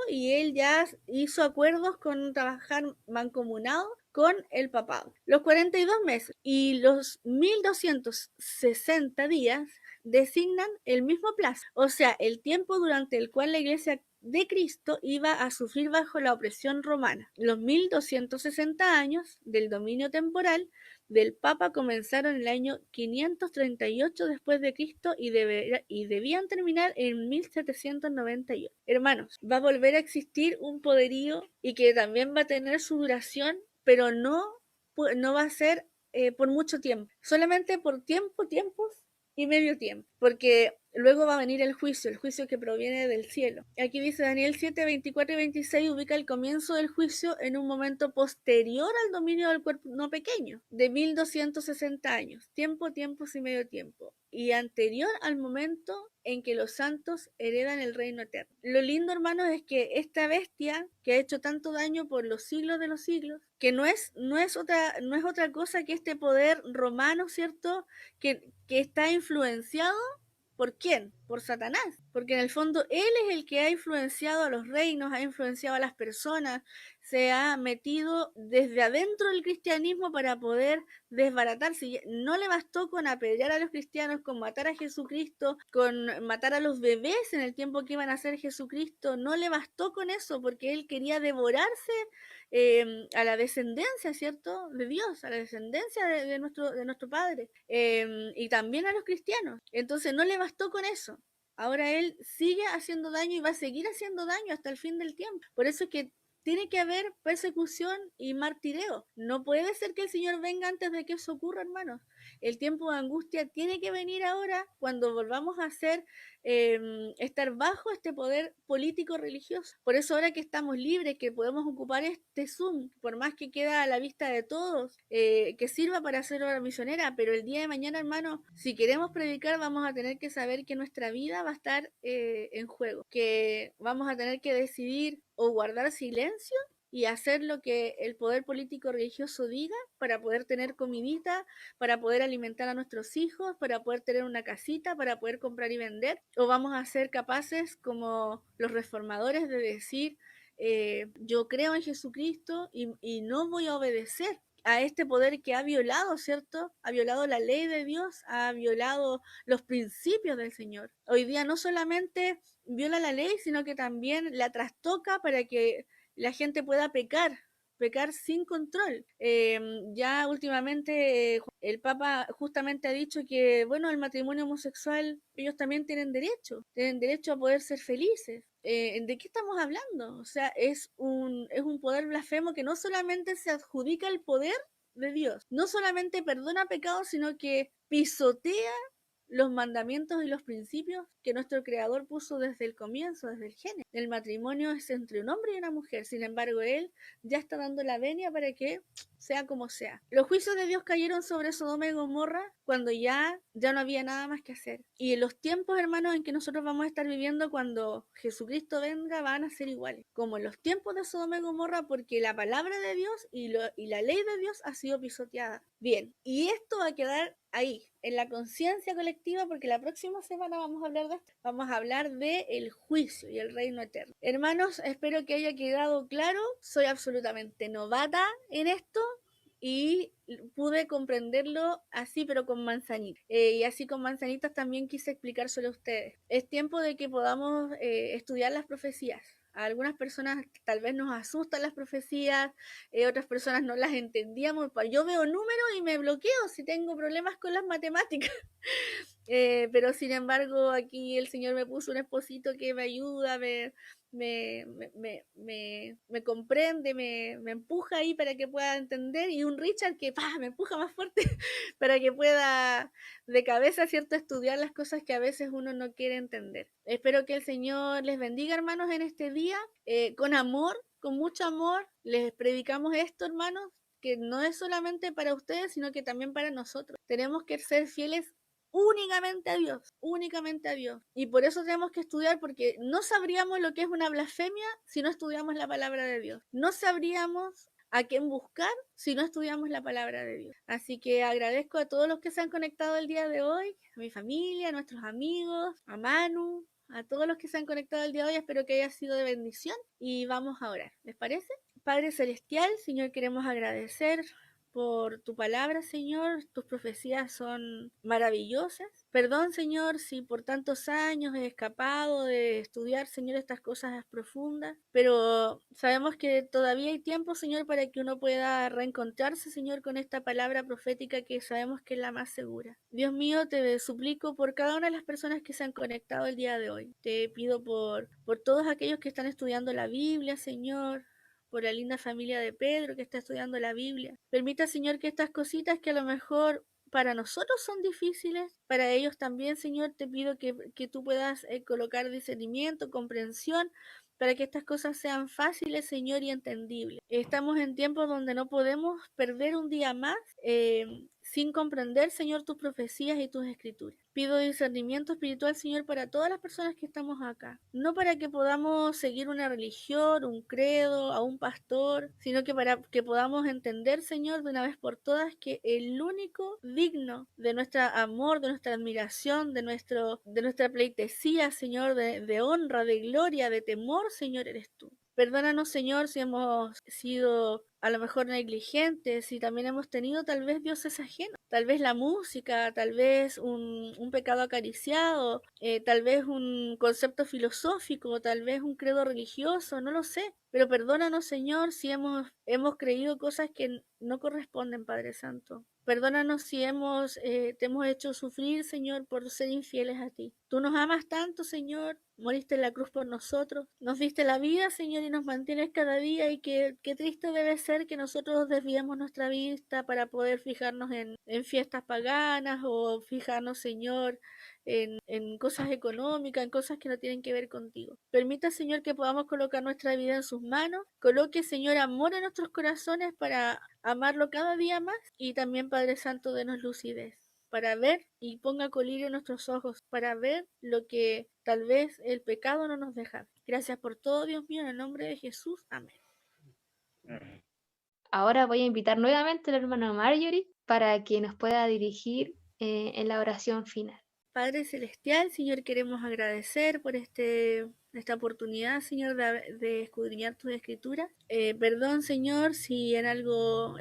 y él ya hizo acuerdos con trabajar mancomunado con el papado. Los 42 meses y los 1260 días designan el mismo plazo, o sea, el tiempo durante el cual la Iglesia de Cristo iba a sufrir bajo la opresión romana. Los 1260 años del dominio temporal del Papa comenzaron en el año 538 después de Cristo y debían terminar en 1798. Hermanos, va a volver a existir un poderío y que también va a tener su duración, pero no va a ser por mucho tiempo, solamente por tiempos y medio tiempo, porque luego va a venir el juicio que proviene del cielo. Aquí dice Daniel 7, 24 y 26, ubica el comienzo del juicio en un momento posterior al dominio del cuerpo no pequeño, de 1260 años, tiempos y medio tiempo, y anterior al momento en que los santos heredan el reino eterno. Lo lindo, hermanos, es que esta bestia que ha hecho tanto daño por los siglos de los siglos, que no es otra cosa que este poder romano, ¿cierto?, que está influenciado ¿por quién? por Satanás, porque en el fondo él es el que ha influenciado a los reinos, ha influenciado a las personas, se ha metido desde adentro del cristianismo para poder desbaratarse. No le bastó con apedrear a los cristianos, con matar a Jesucristo, con matar a los bebés en el tiempo que iban a ser Jesucristo, no le bastó con eso, porque él quería devorarse a la descendencia, ¿cierto?, de Dios, a la descendencia de nuestro Padre, y también a los cristianos. Entonces no le bastó con eso. Ahora él sigue haciendo daño y va a seguir haciendo daño hasta el fin del tiempo. Por eso es que tiene que haber persecución y martireo. No puede ser que el Señor venga antes de que eso ocurra, hermanos. El tiempo de angustia tiene que venir ahora, cuando volvamos a estar bajo este poder político religioso. Por eso ahora que estamos libres, que podemos ocupar este Zoom, por más que queda a la vista de todos, que sirva para hacer obra misionera, pero el día de mañana, hermanos, si queremos predicar, vamos a tener que saber que nuestra vida va a estar en juego, que vamos a tener que decidir o guardar silencio y hacer lo que el poder político religioso diga para poder tener comidita, para poder alimentar a nuestros hijos, para poder tener una casita, para poder comprar y vender, o vamos a ser capaces como los reformadores de decir yo creo en Jesucristo y no voy a obedecer a este poder que ha violado, ¿cierto? Ha violado la ley de Dios, ha violado los principios del Señor. Hoy día no solamente viola la ley, sino que también la trastoca para que la gente pueda pecar sin control. Ya últimamente el Papa justamente ha dicho que, bueno, el matrimonio homosexual, ellos también tienen derecho a poder ser felices. ¿De qué estamos hablando? O sea, es un poder blasfemo que no solamente se adjudica el poder de Dios, no solamente perdona pecados, sino que pisotea los mandamientos y los principios que nuestro Creador puso desde el comienzo, desde el génesis. El matrimonio es entre un hombre y una mujer, sin embargo, Él ya está dando la venia para que sea como sea. Los juicios de Dios cayeron sobre Sodoma y Gomorra cuando ya no había nada más que hacer. Y en los tiempos, hermanos, en que nosotros vamos a estar viviendo cuando Jesucristo venga, van a ser iguales, como en los tiempos de Sodoma y Gomorra, porque la palabra de Dios y la ley de Dios ha sido pisoteada. Bien, y esto va a quedar ahí, en la conciencia colectiva, porque la próxima semana vamos a hablar de esto. Vamos a hablar de el juicio y el reino eterno. Hermanos, espero que haya quedado claro. Soy absolutamente novata en esto y pude comprenderlo así, pero con manzanitas. Y así con manzanitas también quise explicárselo a ustedes. Es tiempo de que podamos estudiar las profecías. A algunas personas tal vez nos asustan las profecías, otras personas no las entendíamos. Yo veo números y me bloqueo si tengo problemas con las matemáticas. Pero sin embargo aquí el Señor me puso un esposito que me ayuda, me comprende, me empuja ahí para que pueda entender, y un Richard que me empuja más fuerte para que pueda de cabeza, ¿cierto?, estudiar las cosas que a veces uno no quiere entender. Espero que el Señor les bendiga, hermanos, en este día, con amor, con mucho amor. Les predicamos esto, hermanos, que no es solamente para ustedes, sino que también para nosotros. Tenemos que ser fieles únicamente a Dios. Y por eso tenemos que estudiar, porque no sabríamos lo que es una blasfemia si no estudiamos la palabra de Dios. No sabríamos a quién buscar si no estudiamos la palabra de Dios. Así que agradezco a todos los que se han conectado el día de hoy, a mi familia, a nuestros amigos, a Manu, a todos los que se han conectado el día de hoy. Espero que haya sido de bendición y vamos a orar. ¿Les parece? Padre Celestial, Señor, queremos agradecer por tu palabra, Señor. Tus profecías son maravillosas. Perdón, Señor, si por tantos años he escapado de estudiar, Señor, estas cosas profundas, pero sabemos que todavía hay tiempo, Señor, para que uno pueda reencontrarse, Señor, con esta palabra profética que sabemos que es la más segura. Dios mío, te suplico por cada una de las personas que se han conectado el día de hoy. Te pido por todos aquellos que están estudiando la Biblia, Señor, por la linda familia de Pedro que está estudiando la Biblia. Permita, Señor, que estas cositas que a lo mejor para nosotros son difíciles, para ellos también, Señor, te pido que tú puedas colocar discernimiento, comprensión, para que estas cosas sean fáciles, Señor, y entendibles. Estamos en tiempos donde no podemos perder un día más sin comprender, Señor, tus profecías y tus escrituras. Pido discernimiento espiritual, Señor, para todas las personas que estamos acá. No para que podamos seguir una religión, un credo, a un pastor, sino que para que podamos entender, Señor, de una vez por todas, que el único digno de nuestro amor, de nuestra admiración, de nuestra pleitesía, Señor, de honra, de gloria, de temor, Señor, eres tú. Perdónanos, Señor, si hemos sido a lo mejor negligentes, si también hemos tenido tal vez dioses ajenos, tal vez la música, tal vez un pecado acariciado, tal vez un concepto filosófico, tal vez un credo religioso, no lo sé. Pero perdónanos, Señor, si hemos creído cosas que no corresponden, Padre Santo. Perdónanos si te hemos hecho sufrir, Señor, por ser infieles a ti. Tú nos amas tanto, Señor, moriste en la cruz por nosotros, nos diste la vida, Señor, y nos mantienes cada día, y qué triste debe ser que nosotros desviemos nuestra vista para poder fijarnos en fiestas paganas o fijarnos, Señor, en cosas económicas, en cosas que no tienen que ver contigo. Permita, Señor, que podamos colocar nuestra vida en sus manos. Coloque, Señor, amor en nuestros corazones para amarlo cada día más, y también, Padre Santo, denos lucidez para ver, y ponga colirio en nuestros ojos para ver lo que tal vez el pecado no nos deja. Gracias por todo, Dios mío, en el nombre de Jesús. Amén. Ahora voy a invitar nuevamente al hermano Marjorie para que nos pueda dirigir en la oración final. Padre Celestial, Señor, queremos agradecer por esta oportunidad, Señor, de escudriñar tus escrituras. Perdón, Señor, si en algo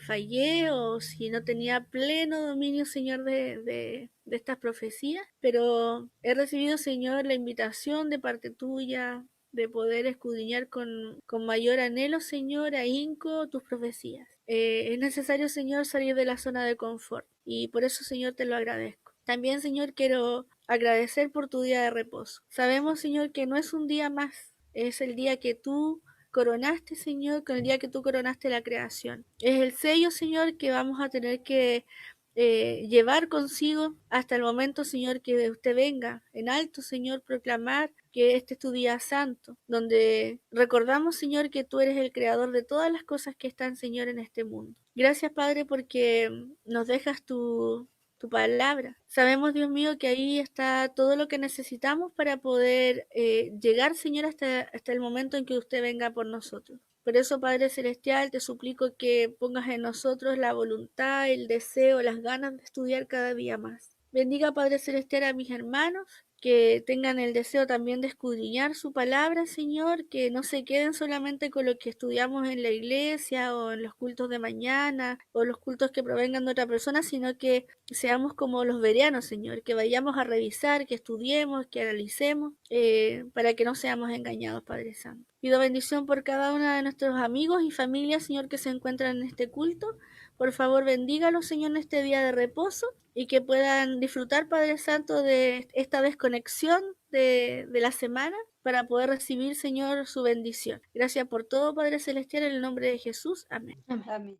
fallé o si no tenía pleno dominio, Señor, de estas profecías, pero he recibido, Señor, la invitación de parte tuya de poder escudriñar con mayor anhelo, Señor, ahínco tus profecías. Es necesario, Señor, salir de la zona de confort, y por eso, Señor, te lo agradezco. También, Señor, quiero agradecer por tu día de reposo. Sabemos, Señor, que no es un día más, es el día que tú coronaste, Señor, con el día que tú coronaste la creación. Es el sello, Señor, que vamos a tener que llevar consigo hasta el momento, Señor, que usted venga en alto, Señor, proclamar que este es tu día santo, donde recordamos, Señor, que tú eres el creador de todas las cosas que están, Señor, en este mundo. Gracias, Padre, porque nos dejas tu palabra. Sabemos, Dios mío, que ahí está todo lo que necesitamos para poder llegar, Señor, hasta el momento en que usted venga por nosotros. Por eso, Padre Celestial, te suplico que pongas en nosotros la voluntad, el deseo, las ganas de estudiar cada día más. Bendiga, Padre Celestial, a mis hermanos, que tengan el deseo también de escudriñar su palabra, Señor, que no se queden solamente con lo que estudiamos en la iglesia o en los cultos de mañana o los cultos que provengan de otra persona, sino que seamos como los bereanos, Señor, que vayamos a revisar, que estudiemos, que analicemos, para que no seamos engañados, Padre Santo. Pido bendición por cada uno de nuestros amigos y familias, Señor, que se encuentran en este culto. Por favor, bendígalos, Señor, en este día de reposo, y que puedan disfrutar, Padre Santo, de esta desconexión de la semana para poder recibir, Señor, su bendición. Gracias por todo, Padre Celestial, en el nombre de Jesús. Amén. Amén.